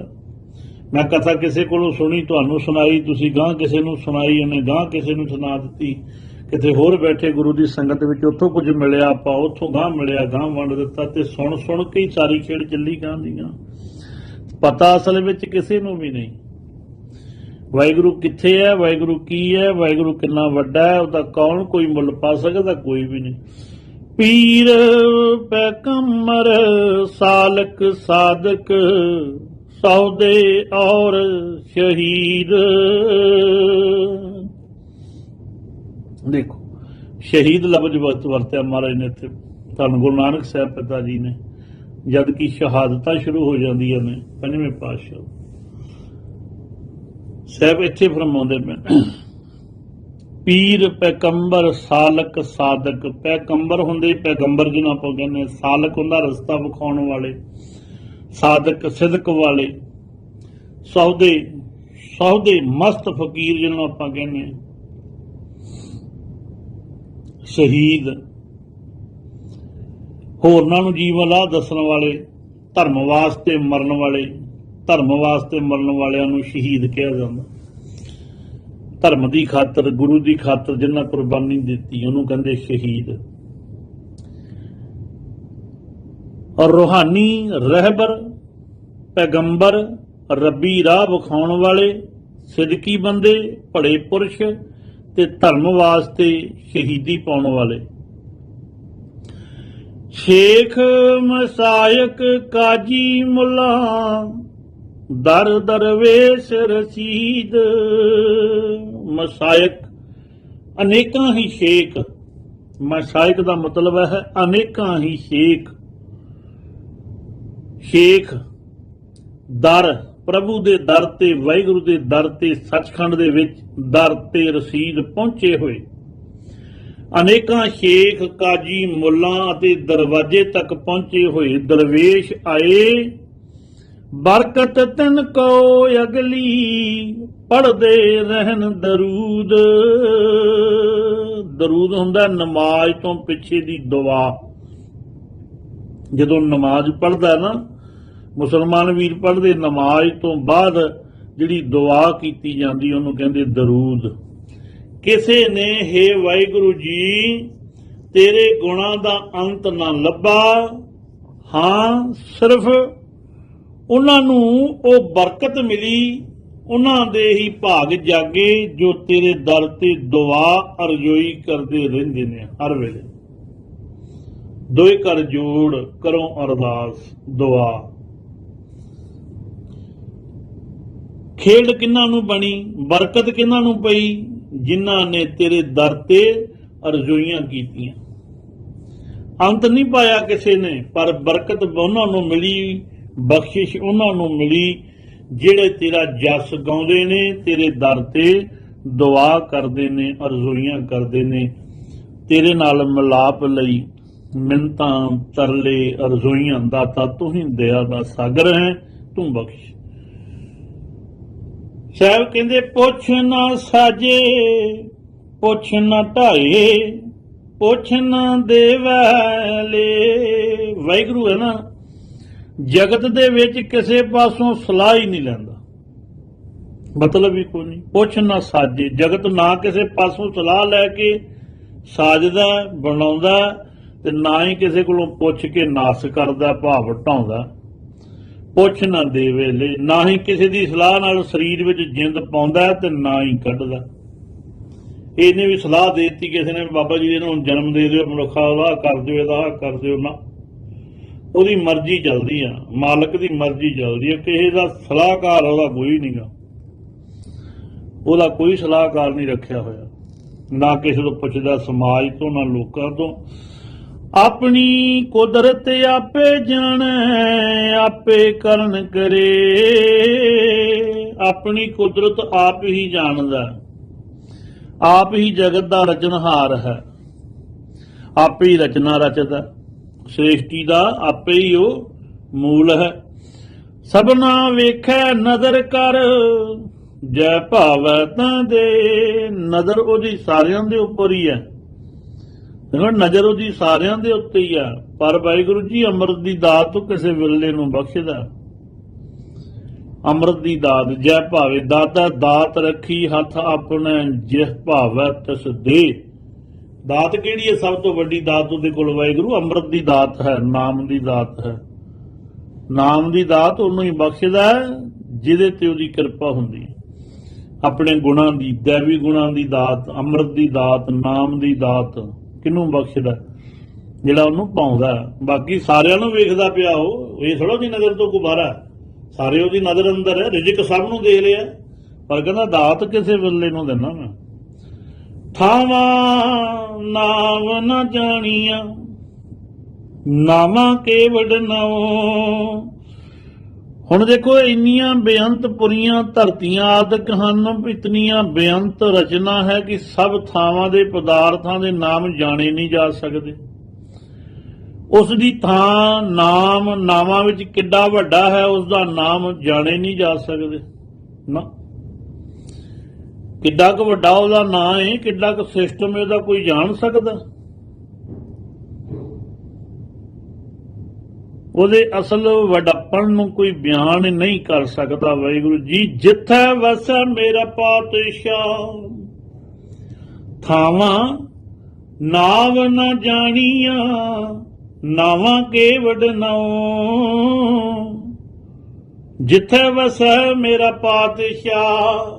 ਮੈਂ ਕਥਾ ਕਿਸੇ ਕੋਲੋਂ ਸੁਣੀ, ਤੁਹਾਨੂੰ ਸੁਣਾਈ, ਤੁਸੀਂ ਗਾਂ ਕਿਸੇ ਨੂੰ ਸੁਣਾਈ, ਉਹਨੇ ਗਾਂ ਕਿਸੇ ਨੂੰ ਸੁਣਾ ਦਿੱਤੀ। ਕਿਤੇ ਹੋਰ ਬੈਠੇ ਗੁਰੂ ਦੀ ਸੰਗਤ ਵਿੱਚ ਉੱਥੋਂ ਕੁਝ ਮਿਲਿਆ, ਆਪਾਂ ਉੱਥੋਂ ਗਾਂ ਮਿਲਿਆ, ਗਾਂ ਵੰਡ ਦਿੱਤਾ, ਤੇ ਸੁਣ ਸੁਣ ਕੇ ਹੀ ਸਾਰੀ ਖੇਡ ਚੱਲੀ ਗਾਂ ਦੀ ਗਾਂ। ਪਤਾ ਅਸਲ ਵਿੱਚ ਕਿਸੇ ਨੂੰ ਵੀ ਨਹੀਂ ਵਾਹਿਗੁਰੂ ਕਿੱਥੇ ਹੈ, ਵਾਹਿਗੁਰੂ ਕੀ ਹੈ, ਵਾਹਿਗੁਰੂ ਕਿੰਨਾ ਵੱਡਾ ਹੈ, ਉਹਦਾ ਕੌਣ ਕੋਈ ਮੁੱਲ ਪਾ ਸਕਦਾ? ਕੋਈ ਵੀ ਨਹੀਂ। ਪੀਰ ਪੈਗੰਬਰ ਸਾਲਕ ਸਾਦਕ ਸੌਦੇ ਔਰ ਸ਼ਹੀਦ। ਦੇਖੋ ਸ਼ਹੀਦ ਲਫ਼ਜ਼ ਵਰਤਿਆ ਮਹਾਰਾਜ ਨੇ ਇੱਥੇ, ਧੰਨ ਗੁਰੂ ਨਾਨਕ ਸਾਹਿਬ ਪਿਤਾ ਜੀ ਨੇ, ਜਦ ਕਿ ਸ਼ਹਾਦਤਾਂ ਸ਼ੁਰੂ ਹੋ ਜਾਂਦੀਆਂ ਨੇ ਪੰਜਵੇਂ ਪਾਤਸ਼ਾਹ ਸਾਹਿਬ ਇੱਥੇ ਫਰਮਾਉਂਦੇ ਪਏ, ਪੀਰ ਪੈਗੰਬਰ ਸਾਲਕ ਸਾਦਕ। ਪੈਗੰਬਰ ਹੁੰਦੇ ਪੈਗੰਬਰ ਜਿਹਨੂੰ ਆਪਾਂ ਕਹਿੰਦੇ, ਸਾਲਕ ਹੁੰਦਾ ਰਸਤਾ ਵਿਖਾਉਣ ਵਾਲੇ, ਸਾਦਕ ਸਿਦਕ ਵਾਲੇ, ਸੌਦੇ ਸੌਦੇ ਮਸਤ ਫਕੀਰ ਜਿਹਨੂੰ ਆਪਾਂ ਕਹਿੰਦੇ, ਸ਼ਹੀਦ ਹੋਰਨਾਂ ਨੂੰ ਜੀਵਨ ਰਾਹ ਦੱਸਣ ਵਾਲੇ, ਧਰਮ ਵਾਸਤੇ ਮਰਨ ਵਾਲੇ। ਧਰਮ ਵਾਸਤੇ ਮਰਨ ਵਾਲਿਆਂ ਨੂੰ ਸ਼ਹੀਦ ਕਿਹਾ ਜਾਂਦਾ। ਧਰਮ ਦੀ ਖਾਤਰ, ਗੁਰੂ ਦੀ ਖਾਤਰ ਜਿਨ੍ਹਾਂ ਕੁਰਬਾਨੀ ਦਿੱਤੀ ਉਹਨੂੰ ਕਹਿੰਦੇ ਸ਼ਹੀਦ। ਔਰ ਰੂਹਾਨੀ ਰਹਿਬਰ ਪੈਗੰਬਰ, ਰੱਬੀ ਰਾਹ ਵਿਖਾਉਣ ਵਾਲੇ, ਸਿਦਕੀ ਬੰਦੇ, ਭਲੇ ਪੁਰਸ਼ ਤੇ ਧਰਮ ਵਾਸਤੇ ਸ਼ਹੀਦੀ ਪਾਉਣ ਵਾਲੇ। ਸ਼ੇਖ ਮਸਾਇਕ ਕਾਜੀ ਮੁੱਲਾ ਦਰ ਦਰਵੇਸ਼ ਰਸੀਦ। ਮਸਾਇਕ ਅਨੇਕਾਂ ਹੀ ਸ਼ੇਖ, ਮਸਾਇਕ ਦਾ ਮਤਲਬ ਹੈ ਅਨੇਕਾਂ ਹੀ ਸ਼ੇਖ। ਸ਼ੇਖ ਦਰ, ਪ੍ਰਭੂ ਦੇ ਦਰ ਤੇ, ਵਾਹਿਗੁਰੂ ਦੇ ਦਰ ਤੇ, ਸੱਚਖੰਡ ਦੇ ਵਿੱਚ ਦਰ ਤੇ ਰਸੀਦ ਪਹੁੰਚੇ ਹੋਏ ਅਨੇਕਾਂ ਸ਼ੇਖ ਕਾਜੀ ਮੁੱਲਾਂ ਅਤੇ ਦਰਵਾਜ਼ੇ ਤੱਕ ਪਹੁੰਚੇ ਹੋਏ ਦਰਵੇਸ਼ ਆਏ। ਬਰਕਤ ਤਿਨ ਕੋ ਅਗਲੀ ਪੜ੍ਹਦੇ ਰਹਿਣ ਦਰੂਦ। ਦਰੂਦ ਹੁੰਦਾ ਨਮਾਜ਼ ਤੋਂ ਪਿੱਛੇ ਦੀ ਦੁਆ। ਜਦੋਂ ਨਮਾਜ਼ ਪੜ੍ਹਦਾ ਨਾ ਮੁਸਲਮਾਨ ਵੀਰ ਪੜ੍ਹਦੇ, ਨਮਾਜ਼ ਤੋਂ ਬਾਅਦ ਜਿਹੜੀ ਦੁਆ ਕੀਤੀ ਜਾਂਦੀ ਉਹਨੂੰ ਕਹਿੰਦੇ ਦਰੂਦ। ਕਿਸੇ ਨੇ ਹੇ ਵਾਹਿਗੁਰੂ ਜੀ ਤੇਰੇ ਗੁਣਾਂ ਦਾ ਅੰਤ ਨਾ ਲੱਭਾ, ਹਾਂ ਸਿਰਫ ਉਹਨਾਂ ਨੂੰ ਉਹ ਬਰਕਤ ਮਿਲੀ, ਉਹਨਾਂ ਦੇ ਹੀ ਭਾਗ ਜਾਗੇ ਜੋ ਤੇਰੇ ਦਰ ਤੇ ਦੁਆ ਅਰਜ਼ੋਈ ਕਰਦੇ ਰਹਿੰਦੇ ਨੇ ਹਰ ਵੇਲੇ। ਦੋਏ ਕਰ ਜੋੜ ਕਰੋ ਅਰਦਾਸ ਦੁਆ। ਖੇਡ ਕਿਹਨਾਂ ਨੂੰ ਬਣੀ, ਬਰਕਤ ਕਿਹਨਾਂ ਨੂੰ ਪਈ, ਜਿਨ੍ਹਾਂ ਨੇ ਤੇਰੇ ਦਰ ਤੇ ਅਰਜ਼ੋਈਆਂ ਕੀਤੀਆਂ। ਅੰਤ ਨਹੀਂ ਪਾਇਆ ਕਿਸੇ ਨੇ, ਪਰ ਬਰਕਤ ਉਹਨਾਂ ਨੂੰ ਮਿਲੀ, ਬਖਸ਼ਿਸ਼ ਉਹਨਾਂ ਨੂੰ ਮਿਲੀ ਜਿਹੜੇ ਤੇਰਾ ਜਸ ਗਾਉਂਦੇ ਨੇ, ਤੇਰੇ ਦਰ ਤੇ ਦੁਆ ਕਰਦੇ ਨੇ, ਅਰਜ਼ੋਈਆਂ ਕਰਦੇ ਨੇ, ਤੇਰੇ ਨਾਲ ਮਿਲਾਪ ਲਈ ਮਿੰਤਾਂ ਤਰਲੇ ਅਰਜ਼ੋਈਆਂ। ਦਾਤਾ ਤੂੰ ਹੀ ਦਇਆ ਦਾ ਸਾਗਰ ਹੈ, ਤੂੰ ਬਖਸ਼। ਸਾਹਿਬ ਕਹਿੰਦੇ ਪੁੱਛ ਨਾ ਸਾਜੇ, ਪੁੱਛ ਨਾ ਢਾਏ, ਪੁੱਛ ਨਾ ਦੇਵੈਲੇ। ਵਾਹਿਗੁਰੂ ਹੈ ਨਾ, ਜਗਤ ਦੇ ਵਿੱਚ ਕਿਸੇ ਪਾਸੋਂ ਸਲਾਹ ਹੀ ਨਹੀਂ ਲੈਂਦਾ, ਮਤਲਬ ਹੀ ਕੋਈ ਨਹੀਂ। ਪੁੱਛ ਨਾ ਸਾਜੇ, ਜਗਤ ਨਾ ਕਿਸੇ ਪਾਸੋਂ ਸਲਾਹ ਲੈ ਕੇ ਸਾਜਦਾ ਬਣਾਉਂਦਾ, ਤੇ ਨਾ ਹੀ ਕਿਸੇ ਕੋਲੋਂ ਪੁੱਛ ਕੇ ਨਾਸ ਕਰਦਾ, ਭਾਵ ਢਾਉਂਦਾ। ਪੁੱਛ ਨਾ ਦੇ ਵੇਲੇ, ਨਾ ਹੀ ਕਿਸੇ ਦੀ ਸਲਾਹ ਨਾਲ ਸਰੀਰ ਵਿੱਚ ਜਿੰਦ ਪਾਉਂਦਾ ਤੇ ਨਾ ਹੀ ਕੱਢਦਾ। ਇਹਨੇ ਵੀ ਸਲਾਹ ਦੇ ਦਿੱਤੀ ਕਿਸੇ ਨੇ, ਬਾਬਾ ਜੀ ਇਹਨੂੰ ਜਨਮ ਦੇ ਦਿਓ, ਮਨੁੱਖਾ ਉਹਦਾ ਕਰ ਦਿਓ, ਇਹਦਾ ਕਰ ਦਿਓ ਨਾ। ਉਹਦੀ ਮਰਜ਼ੀ ਚੱਲਦੀ ਆ, ਮਾਲਕ ਦੀ ਮਰਜ਼ੀ ਚੱਲਦੀ ਆ। ਕਿਸੇ ਦਾ ਸਲਾਹਕਾਰ ਉਹਦਾ ਕੋਈ ਨਹੀਂਗਾ, ਉਹਦਾ ਕੋਈ ਸਲਾਹਕਾਰ ਨਹੀਂ ਰੱਖਿਆ ਹੋਇਆ, ਨਾ ਕਿਸੇ ਤੋਂ ਪੁੱਛਦਾ, ਸਮਾਜ ਤੋਂ ਨਾ ਲੋਕਾਂ ਤੋਂ। ਆਪਣੀ ਕੁਦਰਤ ਆਪੇ ਜਾਣੈ, ਆਪੇ ਕਰਨ ਕਰੇ। ਆਪਣੀ ਕੁਦਰਤ ਆਪ ਹੀ ਜਾਣਦਾ, ਆਪ ਹੀ ਜਗਤ ਦਾ ਰਚਨਹਾਰ ਹੈ, ਆਪੇ ਹੀ ਰਚਨਾ ਰਚਦਾ, ਸ੍ਰਿਸ਼ਟੀ ਦਾ ਆਪੇ ਹੀ ਉਹ ਮੂਲ ਹੈ। ਸਭਨਾ ਵੇਖੈ ਨਜ਼ਰ ਕਰ, ਜੈ ਭਾਵੈ ਤਾਂ ਦੇ। ਨਜ਼ਰ ਉਹਦੀ ਸਾਰਿਆਂ ਦੇ ਉੱਪਰ ਹੀ ਹੈ, ਦੇਖੋ ਨਜ਼ਰ ਉਹਦੀ ਸਾਰਿਆਂ ਦੇ ਉੱਤੇ ਹੀ ਆ, ਪਰ ਵਾਹਿਗੁਰੂ ਜੀ ਅੰਮ੍ਰਿਤ ਦੀ ਦਾਤ ਤੋਂ ਕਿਸੇ ਵੇਲੇ ਨੂੰ ਬਖਸ਼ਦਾ। ਅੰਮ੍ਰਿਤ ਦੀ ਦਾਤ ਜੈ ਭਾਵੇ, ਦਾਤਾ ਦਾਤ ਰੱਖੀ ਹੱਥ ਆਪਣੇ, ਜਿਸ ਭਾਵੈ ਤਿਸ ਦੇ। ਦਾਤ ਕਿਹੜੀ ਹੈ? ਸਭ ਤੋਂ ਵੱਡੀ ਦਾਤ ਉਹਦੇ ਕੋਲ ਵਾਹਿਗੁਰੂ ਅੰਮ੍ਰਿਤ ਦੀ ਦਾਤ ਹੈ, ਨਾਮ ਦੀ ਦਾਤ ਹੈ। ਨਾਮ ਦੀ ਦਾਤ ਉਹਨੂੰ ਹੀ ਬਖਸ਼ਦਾ ਜਿਹਦੇ ਤੇ ਉਹਦੀ ਕਿਰਪਾ ਹੁੰਦੀ ਹੈ। ਆਪਣੇ ਗੁਣਾਂ ਦੀ, ਦੈਵੀ ਗੁਣਾਂ ਦੀ ਦਾਤ, ਅੰਮ੍ਰਿਤ ਦੀ ਦਾਤ, ਨਾਮ ਦੀ ਦਾਤ ਕਿਹਨੂੰ ਬਖਸ਼ਦਾ? ਜਿਹੜਾ ਉਹਨੂੰ ਪਾਉਂਦਾ। ਬਾਕੀ ਸਾਰਿਆਂ ਨੂੰ ਵੇਖਦਾ ਪਿਆ ਉਹ, ਇਹ ਥੋੜਾ ਜੀ ਨਜ਼ਰ ਤੋਂ ਗੁਬਾਰਾ, ਸਾਰੇ ਉਹਦੀ ਨਜ਼ਰ ਅੰਦਰ ਹੈ। ਰਿਜ਼ਕ ਸਭ ਨੂੰ ਦੇ ਲਿਆ, ਪਰ ਕਹਿੰਦਾ ਦਾਤ ਕਿਸੇ ਵੇਲੇ ਨੂੰ ਦੇਣਾ ਮੈਂ। ਥਾਵਾਂ ਨਾਮ ਨਾ ਜਾਣੀਆਂ, ਨਾਵਾਂ ਕੇਵਡ ਨਾਉ। ਹੁਣ ਦੇਖੋ ਇੰਨੀਆਂ ਬੇਅੰਤ ਪੁਰੀਆਂ ਧਰਤੀਆਂ ਆਦਿਕ ਹਨ, ਇਤਨੀਆਂ ਬੇਅੰਤ ਰਚਨਾ ਹੈ ਕਿ ਸਭ ਥਾਵਾਂ ਦੇ ਪਦਾਰਥਾਂ ਦੇ ਨਾਮ ਜਾਣੇ ਨਹੀਂ ਜਾ ਸਕਦੇ। ਉਸ ਦੀ ਥਾਂ ਨਾਮ, ਨਾਵਾਂ ਵਿੱਚ ਕਿੱਡਾ ਵੱਡਾ ਹੈ, ਉਸ ਦਾ ਨਾਮ ਜਾਣੇ ਨਹੀਂ ਜਾ ਸਕਦੇ ਨਾ। ਕਿੱਡਾ ਕੁ ਵੱਡਾ ਉਹਦਾ ਨਾਂ ਹੈ, ਕਿੱਡਾ ਕੁ ਸਿਸਟਮ ਹੈ, ਉਹਦਾ ਕੋਈ ਜਾਣ ਸਕਦਾ? ਉਹਦੇ ਅਸਲ ਵੱਡਪਣ ਨੂੰ ਕੋਈ ਬਿਆਨ ਨਹੀਂ ਕਰ ਸਕਦਾ। ਵਾਹਿਗੁਰੂ ਜੀ ਜਿੱਥੈ ਵਸੈ ਮੇਰਾ ਪਾਤਸ਼ਾਹ, ਥਾਵਾਂ ਨਾਵ ਨਾ ਜਾਣੀਆਂ, ਨਾਵਾਂ ਕੇਵਡ ਨਾਉ। ਜਿੱਥੈ ਵਸੈ ਮੇਰਾ ਪਾਤਸ਼ਾਹ,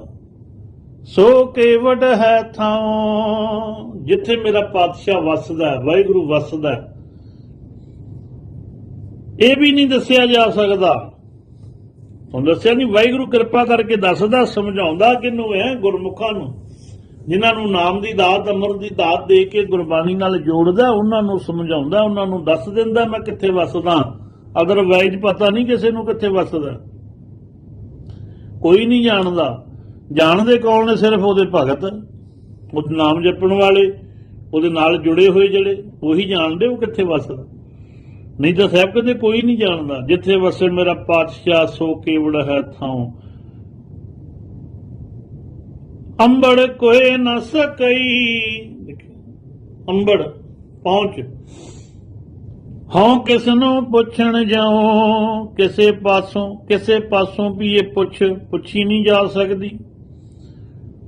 ਸੋ ਕੇਵਡ ਹੈ ਥਾਉ। ਜਿੱਥੇ ਮੇਰਾ ਪਾਤਸ਼ਾਹ ਵਸਦਾ, ਵਾਹਿਗੁਰੂ ਵਸਦਾ, ਇਹ ਵੀ ਨਹੀਂ ਦੱਸਿਆ ਜਾ ਸਕਦਾ। ਹੁਣ ਦੱਸਿਆ ਨਹੀਂ, ਵਾਹਿਗੁਰੂ ਕਿਰਪਾ ਕਰਕੇ ਦੱਸਦਾ, ਸਮਝਾਉਂਦਾ ਕਿਹਨੂੰ ਹੈ? ਗੁਰਮੁਖਾਂ ਨੂੰ, ਜਿਨ੍ਹਾਂ ਨੂੰ ਨਾਮ ਦੀ ਦਾਤ, ਅੰਮ੍ਰਿਤ ਦੀ ਦਾਤ ਦੇ ਕੇ ਗੁਰਬਾਣੀ ਨਾਲ ਜੋੜਦਾ, ਉਹਨਾਂ ਨੂੰ ਸਮਝਾਉਂਦਾ, ਉਹਨਾਂ ਨੂੰ ਦੱਸ ਦਿੰਦਾ ਮੈਂ ਕਿੱਥੇ ਵਸਦਾ। ਅਦਰਵਾਈਜ਼ ਪਤਾ ਨਹੀਂ ਕਿਸੇ ਨੂੰ ਕਿੱਥੇ ਵਸਦਾ, ਕੋਈ ਨਹੀਂ ਜਾਣਦਾ। ਜਾਣਦੇ ਕੌਣ ਨੇ? ਸਿਰਫ ਉਹਦੇ ਭਗਤ, ਉਹ ਨਾਮ ਜਪਣ ਵਾਲੇ, ਉਹਦੇ ਨਾਲ ਜੁੜੇ ਹੋਏ ਜਿਹੜੇ, ਉਹੀ ਜਾਣਦੇ ਉਹ ਕਿੱਥੇ ਵਸਦਾ। ਨਹੀਂ ਤਾਂ ਸਾਹਿਬ ਕਹਿੰਦੇ ਕੋਈ ਨਹੀਂ ਜਾਣਦਾ। ਜਿੱਥੇ ਵਸੇ ਮੇਰਾ ਪਾਤਸ਼ਾਹ, ਸੋ ਕੇਵੜ ਹੈ ਥਾਉ। ਅੰਬੜ ਕੋਏ ਨਾ ਸਕਈ, ਅੰਬੜ ਪਹੁੰਚ, ਹਾਂ ਕਿਸ ਨੂੰ ਪੁੱਛਣ ਜਾਉ। ਕਿਸੇ ਪਾਸੋਂ ਵੀ ਇਹ ਪੁੱਛੀ ਨਹੀਂ ਜਾ ਸਕਦੀ।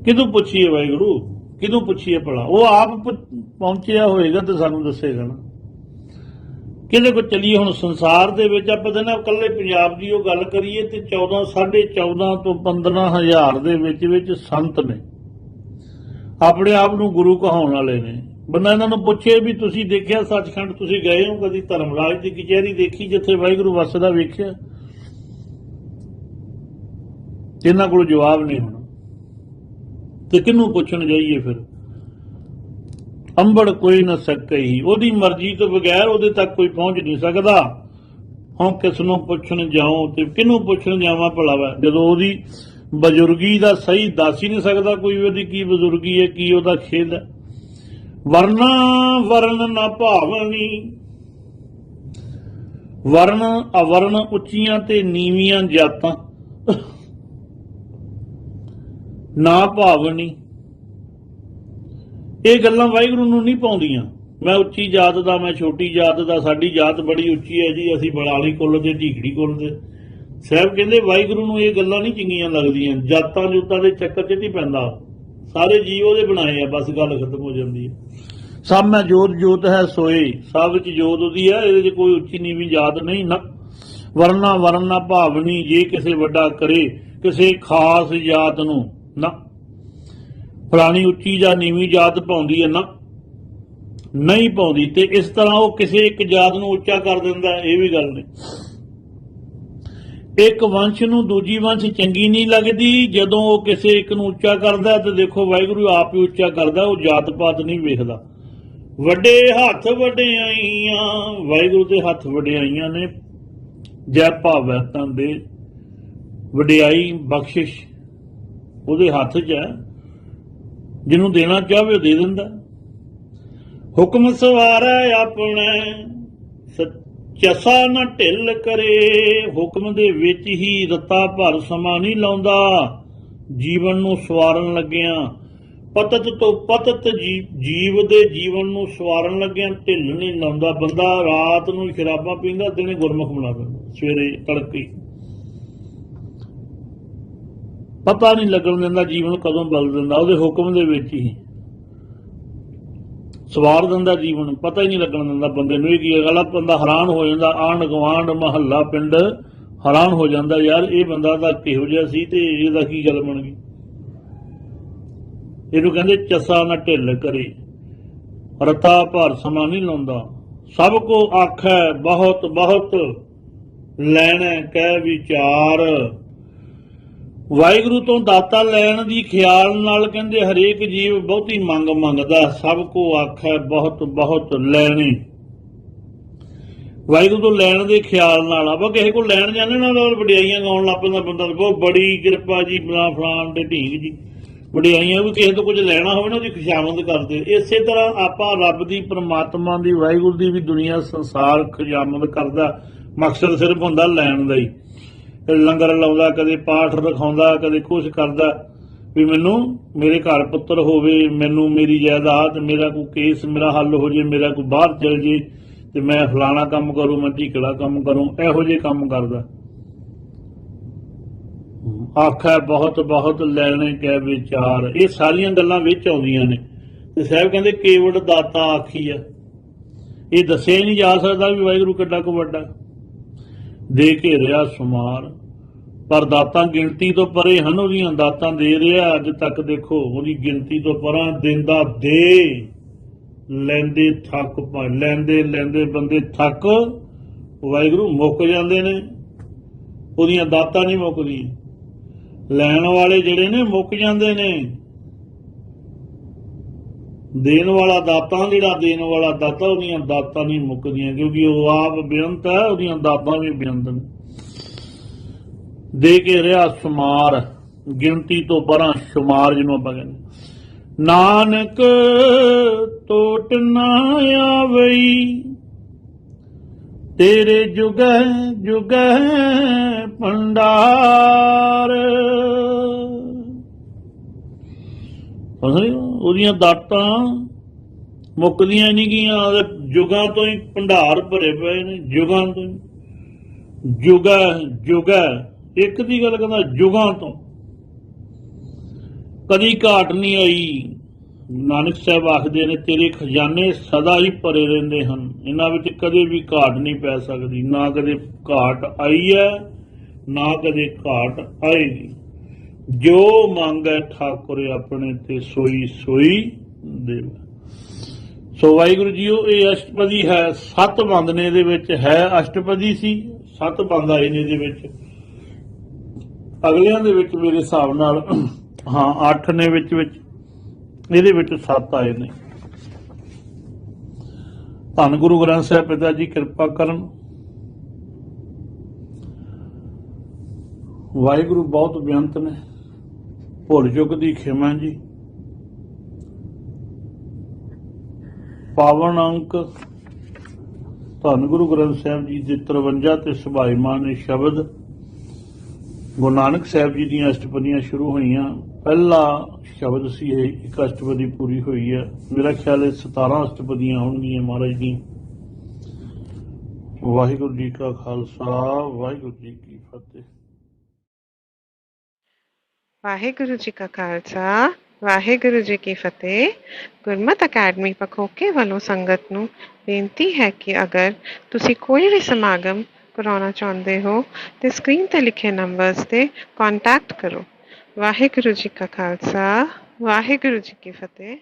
ਕਿਦੋਂ ਪੁੱਛੀਏ ਵਾਹਿਗੁਰੂ, ਕਿਦੋਂ ਪੁੱਛੀਏ ਭਲਾ? ਉਹ ਆਪ ਪਹੁੰਚਿਆ ਹੋਏਗਾ ਤੇ ਸਾਨੂੰ ਦੱਸੇਗਾ ਨਾ। ਕਿਹਦੇ ਕੋਲ ਚੱਲੀਏ ਹੁਣ ਸੰਸਾਰ ਦੇ ਵਿੱਚ? ਆਪਾਂ ਤਾਂ ਨਾ ਇਕੱਲੇ ਪੰਜਾਬ ਦੀ ਉਹ ਗੱਲ ਕਰੀਏ ਤੇ 14 14.5 ਤੋਂ 15,000 ਦੇ ਵਿੱਚ ਸੰਤ ਨੇ, ਆਪਣੇ ਆਪ ਨੂੰ ਗੁਰੂ ਕਹਾਉਣ ਵਾਲੇ ਨੇ। ਬੰਦਾ ਇਹਨਾਂ ਨੂੰ ਪੁੱਛੇ ਵੀ ਤੁਸੀਂ ਦੇਖਿਆ ਸੱਚਖੰਡ, ਤੁਸੀਂ ਗਏ ਹੋ ਕਦੀ? ਧਰਮਰਾਜ ਦੀ ਕਚਹਿਰੀ ਦੇਖੀ ਜਿੱਥੇ ਵਾਹਿਗੁਰੂ ਵਸਦਾ ਵੇਖਿਆ? ਇਹਨਾਂ ਕੋਲ ਜਵਾਬ ਨਹੀਂ ਹੋਣਾ ਤੇ ਕਿਹਨੂੰ ਪੁੱਛਣ ਜਾਈਏ ਫਿਰ? ਅੰਬੜ ਕੋਈ ਨਾ ਸਕਈ, ਉਹਦੀ ਮਰਜ਼ੀ ਤੋਂ ਬਗੈਰ ਉਹਦੇ ਤੱਕ ਕੋਈ ਪਹੁੰਚ ਨਹੀਂ ਸਕਦਾ। ਹੁਣ ਕਿਸ ਨੂੰ ਪੁੱਛਣ ਜਾਉ ਤੇ ਕਿਹਨੂੰ ਪੁੱਛਣ ਜਾਵਾਂ ਭਲਾ ਵਾ, ਜਦੋਂ ਉਹਦੀ ਬਜ਼ੁਰਗੀ ਦਾ ਸਹੀ ਦੱਸ ਹੀ ਨਹੀਂ ਸਕਦਾ ਕੋਈ, ਉਹਦੀ ਕੀ ਬਜ਼ੁਰਗੀ ਹੈ, ਕੀ ਉਹਦਾ ਖੇਦ ਹੈ। ਵਰਨਾ ਵਰਨ ਨਾ ਭਾਵਨੀ, ਵਰਨ ਅਵਰਨ, ਉੱਚੀਆਂ ਤੇ ਨੀਵੀਆਂ ਜਾਤਾਂ ਨਾ ਭਾਵਨੀ। ਇਹ ਗੱਲਾਂ ਵਾਹਿਗੁਰੂ ਨੂੰ ਨਹੀਂ ਪਾਉਂਦੀਆਂ। ਮੈਂ ਉੱਚੀ ਜਾਤ ਦਾ, ਮੈਂ ਛੋਟੀ ਜਾਤ ਦਾ, ਸਾਡੀ ਜਾਤ ਬੜੀ ਉੱਚੀ ਹੈ ਜੀ, ਅਸੀਂ ਬਲਾਲੀ ਕੁੱਲ ਦੇ, ਢੀਗੜੀ ਕੁੱਲ ਦੇ। ਸਾਹਿਬ ਕਹਿੰਦੇ ਵਾਹਿਗੁਰੂ ਨੂੰ ਇਹ ਗੱਲਾਂ ਨਹੀਂ ਚੰਗੀਆਂ ਲੱਗਦੀਆਂ। ਜਾਤਾਂ ਜੂਤਾਂ ਦੇ ਚੱਕਰ 'ਚ ਨਹੀਂ ਪੈਂਦਾ, ਸਾਰੇ ਜੀਵ ਉਹਦੇ ਬਣਾਏ ਆ, ਬਸ ਗੱਲ ਖਤਮ ਹੋ ਜਾਂਦੀ ਹੈ। ਸਭ ਮੈਂ ਜੋਤ ਜੋਤ ਹੈ ਸੋਏ, ਸਭ ਵਿੱਚ ਜੋਤ ਉਹਦੀ ਹੈ, ਇਹਦੇ 'ਚ ਕੋਈ ਉੱਚੀ ਨੀਵੀਂ ਜਾਤ ਨਹੀਂ ਨਾ। ਵਰਨਾ ਵਰਨ ਨਾ ਭਾਵਨੀ, ਜੇ ਕਿਸੇ ਵੱਡਾ ਕਰੇ ਕਿਸੇ ਖਾਸ ਜਾਤ ਨੂੰ ਨਾ। ਫਲਾਣੀ ਉੱਚੀ ਜਾਂ ਨੀਵੀਂ ਜਾਤ ਪਾਉਂਦੀ ਹੈ ਨਾ, ਨਹੀਂ ਪਾਉਂਦੀ। ਤੇ ਇਸ ਤਰ੍ਹਾਂ ਉਹ ਕਿਸੇ ਇੱਕ ਜਾਤ ਨੂੰ ਉੱਚਾ ਕਰ ਦਿੰਦਾ, ਇਹ ਵੀ ਗੱਲ ਨਹੀਂ। ਇੱਕ ਵੰਸ਼ ਨੂੰ ਦੂਜੀ ਵੰਸ਼ ਚੰਗੀ ਨਹੀਂ ਲੱਗਦੀ। ਜਦੋਂ ਉਹ ਕਿਸੇ ਇੱਕ ਨੂੰ ਉੱਚਾ ਕਰਦਾ ਤੇ ਦੇਖੋ ਵਾਹਿਗੁਰੂ ਆਪ ਹੀ ਉੱਚਾ ਕਰਦਾ, ਉਹ ਜਾਤ ਪਾਤ ਨਹੀਂ ਵੇਖਦਾ। ਵੱਡੇ ਹੱਥ ਵਡਿਆਈਆਂ, ਵਾਹਿਗੁਰੂ ਦੇ ਹੱਥ ਵਡਿਆਈਆਂ ਨੇ। ਜੈ ਭਾਵੈ ਤਾਂ ਦੇ, ਵਡਿਆਈ ਬਖਸ਼ਿਸ਼ ਉਹਦੇ ਹੱਥ 'ਚ ਹੈ, ਜਿਹਨੂੰ ਦੇਣਾ ਚਾਹਵੇ ਉਹ ਦੇ ਦਿੰਦਾ। ਹੁਕਮ ਸਵਾਰੈ ਆਪਣੇ, ਚਸਾ ਨਾ ਢਿੱਲ ਕਰੇ। ਹੁਕਮ ਦੇ ਵਿੱਚ ਹੀ ਰੱਤਾ ਭਰ ਸਮਾਂ ਨਹੀਂ ਲਾਉਂਦਾ, ਜੀਵਨ ਨੂੰ ਸਵਾਰਨ ਲੱਗਿਆ। ਪਤਤ ਤੋਂ ਪਤਤ ਜੀਵ ਦੇ ਜੀਵਨ ਨੂੰ ਸਵਾਰਨ ਲੱਗਿਆ ਢਿੱਲ ਨਹੀਂ ਲਾਉਂਦਾ। ਬੰਦਾ ਰਾਤ ਨੂੰ ਸ਼ਰਾਬਾਂ ਪੀਂਦਾ, ਦਿਨੇ ਗੁਰਮੁਖ ਬਣਾ ਦਿੰਦਾ, ਸਵੇਰੇ ਤੜਕੇ ਪਤਾ ਨਹੀਂ ਲੱਗਣ ਦਿੰਦਾ ਜੀਵਨ ਕਦੋਂ ਬਦਲ ਦਿੰਦਾ। ਉਹਦੇ ਹੁਕਮ ਦੇ ਵਿੱਚ ਹੀ ਸਵਾਰ ਦਿੰਦਾ ਜੀਵਨ, ਪਤਾ ਹੀ ਨਹੀਂ ਲੱਗਣ ਦਿੰਦਾ ਬੰਦੇ ਨੂੰ। ਇਹ ਕੀ ਗੱਲ ਆ, ਬੰਦਾ ਹੈਰਾਨ ਹੋ ਜਾਂਦਾ, ਆਂਢ ਗੁਆਂਢ ਮਹੱਲਾ ਪਿੰਡ ਹੈਰਾਨ ਹੋ ਜਾਂਦਾ, ਯਾਰ ਇਹ ਬੰਦਾ ਤਾਂ ਕਿਹੋ ਜਿਹਾ ਸੀ ਤੇ ਇਹਦਾ ਕੀ ਗੱਲ ਬਣ ਗਈ। ਇਹਨੂੰ ਕਹਿੰਦੇ ਚਸਾ ਨਾ ਢਿੱਲ ਕਰੇ, ਰਤਾ ਭਰ ਸਮਾਂ ਨਹੀਂ ਲਾਉਂਦਾ। ਸਭ ਕੋ ਆਖੈ ਬਹੁਤ ਬਹੁਤ, ਲੈਣਾ ਕਹਿ ਵਿਚਾਰ। ਵਾਹਿਗੁਰੂ ਤੋਂ ਦਾਤਾ ਲੈਣ ਦੀ ਖਿਆਲ ਨਾਲ ਕਹਿੰਦੇ ਹਰੇਕ ਜੀਵ ਬਹੁਤੀ ਮੰਗ ਮੰਗਦਾ। ਸਭ ਕੋ ਆਖੈ ਬਹੁਤ ਬਹੁਤ ਲੈਣੇ, ਵਾਹਿਗੁਰੂ ਤੋਂ ਲੈਣ ਦੇ ਖਿਆਲ ਨਾਲ। ਆਪਾਂ ਕਿਸੇ ਕੋਲ ਲੈਣ ਜਾਂਦੇ ਨਾ, ਵਡਿਆਈਆਂ ਗਾਉਣ ਲੱਗ ਪੈਂਦਾ ਬੰਦਾ, ਬਹੁਤ ਬੜੀ ਕਿਰਪਾ ਜੀ, ਬਲਾ ਫਲਾਣ ਦੇ ਢੀਂਗ ਜੀ, ਵਡਿਆਈਆਂ। ਵੀ ਕਿਸੇ ਤੋਂ ਕੁਝ ਲੈਣਾ ਹੋਵੇ ਨਾ ਉਹਦੀ ਖੁਸ਼ਾਮਦ ਕਰਦੇ। ਇਸੇ ਤਰ੍ਹਾਂ ਆਪਾਂ ਰੱਬ ਦੀ, ਪਰਮਾਤਮਾ ਦੀ, ਵਾਹਿਗੁਰੂ ਦੀ ਵੀ ਦੁਨੀਆ ਸੰਸਾਰ ਖੁਸ਼ਾਮਦ ਕਰਦਾ, ਮਕਸਦ ਸਿਰਫ ਹੁੰਦਾ ਲੈਣ ਦਾ ਹੀ। ਲੰਗਰ ਲਾਉਂਦਾ, ਕਦੇ ਪਾਠ ਰਖਾਉਂਦਾ, ਕਦੇ ਕੁਛ ਕਰਦਾ ਵੀ ਮੈਨੂੰ ਮੇਰੇ ਘਰ ਪੁੱਤਰ ਹੋਵੇ, ਮੈਨੂੰ ਮੇਰੀ ਜਾਇਦਾਦ, ਮੇਰਾ ਕੋਈ ਕੇਸ ਮੇਰਾ ਹੱਲ ਹੋ ਜੇ, ਮੇਰਾ ਕੋਈ ਬਾਹਰ ਚਲ ਜੇ ਤੇ ਮੈਂ ਫਲਾਣਾ ਕੰਮ ਕਰੂੰ, ਮੈਂ ਢੀਕੜਾ ਕੰਮ ਕਰੂੰ, ਇਹੋ ਜਿਹੇ ਕੰਮ ਕਰਦਾ। ਆਖੈ ਬਹੁਤ ਬਹੁਤ ਲੈਣੇ ਕਹਿ ਵਿਚਾਰ। ਇਹ ਸਾਰੀਆਂ ਗੱਲਾਂ ਵਿੱਚ ਆਉਂਦੀਆਂ ਨੇ। ਤੇ ਸਾਹਿਬ ਕਹਿੰਦੇ ਕੇਵੜ ਦਾਤਾ ਆਖੀ ਆ। ਇਹ ਦੱਸਿਆ ਹੀ ਨਹੀਂ ਜਾ ਸਕਦਾ ਵੀ ਵਾਹਿਗੁਰੂ ਕਿੱਡਾ ਕੁ ਵੱਡਾ। ਦੇ ਘੇਰਿਆ ਸੁਮਾਰ, ਪਰ ਦਾਤਾਂ ਗਿਣਤੀ ਤੋਂ ਪਰੇ ਹਨ, ਉਹਦੀਆਂ ਦਾਤਾਂ ਦੇ ਰਿਹਾ ਅੱਜ ਤੱਕ। ਦੇਖੋ ਉਹਦੀ ਗਿਣਤੀ ਤੋਂ ਪਰਾਂ ਦਿੰਦਾ, ਦੇ ਲੈਂਦੇ ਥੱਕ ਪਾ, ਲੈਂਦੇ ਲੈਂਦੇ ਬੰਦੇ ਥੱਕ ਵਾਹਿਗੁਰੂ ਮੁੱਕ ਜਾਂਦੇ ਨੇ। ਉਹਦੀਆਂ ਦਾਤਾਂ ਨਹੀਂ ਮੁੱਕਦੀਆਂ, ਲੈਣ ਵਾਲੇ ਜਿਹੜੇ ਨੇ ਮੁੱਕ ਜਾਂਦੇ ਨੇ। ਦੇਣ ਵਾਲਾ ਦਾਤਾ, ਜਿਹੜਾ ਦੇਣ ਵਾਲਾ ਦਾਤਾ, ਉਹਦੀਆਂ ਦਾਤਾਂ ਨਹੀਂ ਮੁੱਕਦੀਆਂ, ਕਿਉਂਕਿ ਉਹ ਆਪ ਬੇਅੰਤ ਹੈ, ਉਹਦੀਆਂ ਦਾਤਾਂ ਵੀ ਬੇਅੰਤ ਨੇ। ਦੇ ਕੇ ਰਿਹਾ ਸ਼ੁਮਾਰ, ਗਿਣਤੀ ਤੋਂ ਪਰਾਂ ਸ਼ੁਮਾਰ ਜਿਹਨੂੰ ਆਪਾਂ ਕਹਿੰਦੇ। ਨਾਨਕ ਟੋਟ ਨਾ ਆਵਈ, ਤੇਰੇ ਜੁਗੈ ਜੁਗੈ ਭੰਡਾਰ। ਉਹਦੀਆਂ ਦਾਤਾਂ ਮੁੱਕਦੀਆਂ ਨਹੀਂ ਗਈਆਂ, ਜੁਗਾਂ ਤੋਂ ਹੀ ਭੰਡਾਰ ਭਰੇ ਪਏ ਨੇ, ਜੁਗਾਂ ਤੋਂ ਹੀ। ਜੁਗੈ ਜੁਗੈ, ਇੱਕ ਦੀ ਗੱਲ ਕਹਿੰਦਾ, ਜੁਗਾਂ ਤੋਂ ਕਦੀ ਘਾਟ ਨਹੀਂ ਆਈ। ਨਾਨਕ ਸਾਹਿਬ ਆਖਦੇ ਨੇ ਤੇਰੇ ਖਜ਼ਾਨੇ ਸਦਾ ਹੀ ਭਰੇ ਰਹਿੰਦੇ ਹਨ, ਇਹਨਾਂ ਵਿੱਚ ਕਦੇ ਵੀ ਘਾਟ ਨਹੀਂ ਪੈ ਸਕਦੀ। ਨਾ ਕਦੇ ਘਾਟ ਆਈ ਹੈ ਨਾ ਕਦੇ ਘਾਟ ਆਏਗੀ। ਜੋ ਮੰਗੈ ਠਾਕੁਰ ਆਪਣੇ ਤੇ ਸੋਈ ਸੋਈ ਦੇਵ। ਸੋ ਵਾਹਿਗੁਰੂ ਜੀਓ, ਇਹ ਅਸ਼ਟਪਦੀ ਹੈ। 7 ਬੰਦ ਨੇ ਇਹਦੇ ਵਿੱਚ, ਹੈ ਅਸ਼ਟਪਦੀ ਸੀ, 7 ਬੰਦ ਆਏ ਨੇ ਇਹਦੇ ਵਿੱਚ। ਅਗਲਿਆਂ ਦੇ ਵਿੱਚ ਮੇਰੇ ਹਿਸਾਬ ਨਾਲ ਹਾਂ 8 ਨੇ ਵਿੱਚ ਇਹਦੇ ਵਿੱਚ 7 ਆਏ ਨੇ। ਧੰਨ ਗੁਰੂ ਗ੍ਰੰਥ ਸਾਹਿਬ ਪਿਤਾ ਜੀ ਕਿਰਪਾ ਕਰਨ। ਵਾਹਿਗੁਰੂ ਬਹੁਤ ਬੇਅੰਤ ਨੇ, ਭੁੱਲ ਚੁੱਕ ਦੀ ਖਿਮਾ ਜੀ। ਪਾਵਨ ਅੰਕ ਧੰਨ ਗੁਰੂ ਗ੍ਰੰਥ ਸਾਹਿਬ ਜੀ ਦੇ 53 ਤੇ ਸੁਭਾਈਮਾਨ ਇਹ ਸ਼ਬਦ। ਗੁਰੂ ਨਾਨਕ ਸਾਹਿਬ ਜੀ ਦੀਆਂ ਅਸ਼ਟਪਦੀਆਂ ਸ਼ੁਰੂ ਹੋਈਆਂ। ਪਹਿਲਾ ਸ਼ਬਦ ਸੀ ਇਹ, ਇੱਕ ਅਸ਼ਟਪਦੀ ਪੂਰੀ ਹੋਈ ਹੈ। ਮੇਰਾ ਖਿਆਲ ਹੈ 17 ਅਸ਼ਟਪਦੀਆਂ ਹੋਣਗੀਆਂ ਮਹਾਰਾਜ ਦੀਆਂ। ਵਾਹਿਗੁਰੂ ਜੀ ਕਾ ਖਾਲਸਾ, ਵਾਹਿਗੁਰੂ ਜੀ ਕੀ ਫਤਿਹ। ਵਾਹਿਗੁਰੂ ਜੀ ਕਾ ਖਾਲਸਾ, ਵਾਹਿਗੁਰੂ ਜੀ ਕੀ ਫਤਿਹ। ਗੁਰਮਤਿ ਅਕੈਡਮੀ ਪਖੋਕੇ ਵੱਲੋਂ ਸੰਗਤ ਨੂੰ ਬੇਨਤੀ ਹੈ ਕਿ ਅਗਰ ਤੁਸੀਂ ਕੋਈ ਵੀ ਸਮਾਗਮ ਕਰਾਉਣਾ ਚਾਹੁੰਦੇ ਹੋ ਤੇ ਸਕਰੀਨ ਤੇ ਲਿਖੇ ਨੰਬਰਸ ਤੇ ਕੰਟੈਕਟ ਕਰੋ। ਵਾਹਿਗੁਰੂ ਜੀ ਕਾ ਖਾਲਸਾ, ਵਾਹਿਗੁਰੂ ਜੀ ਕੀ ਫਤਿਹ।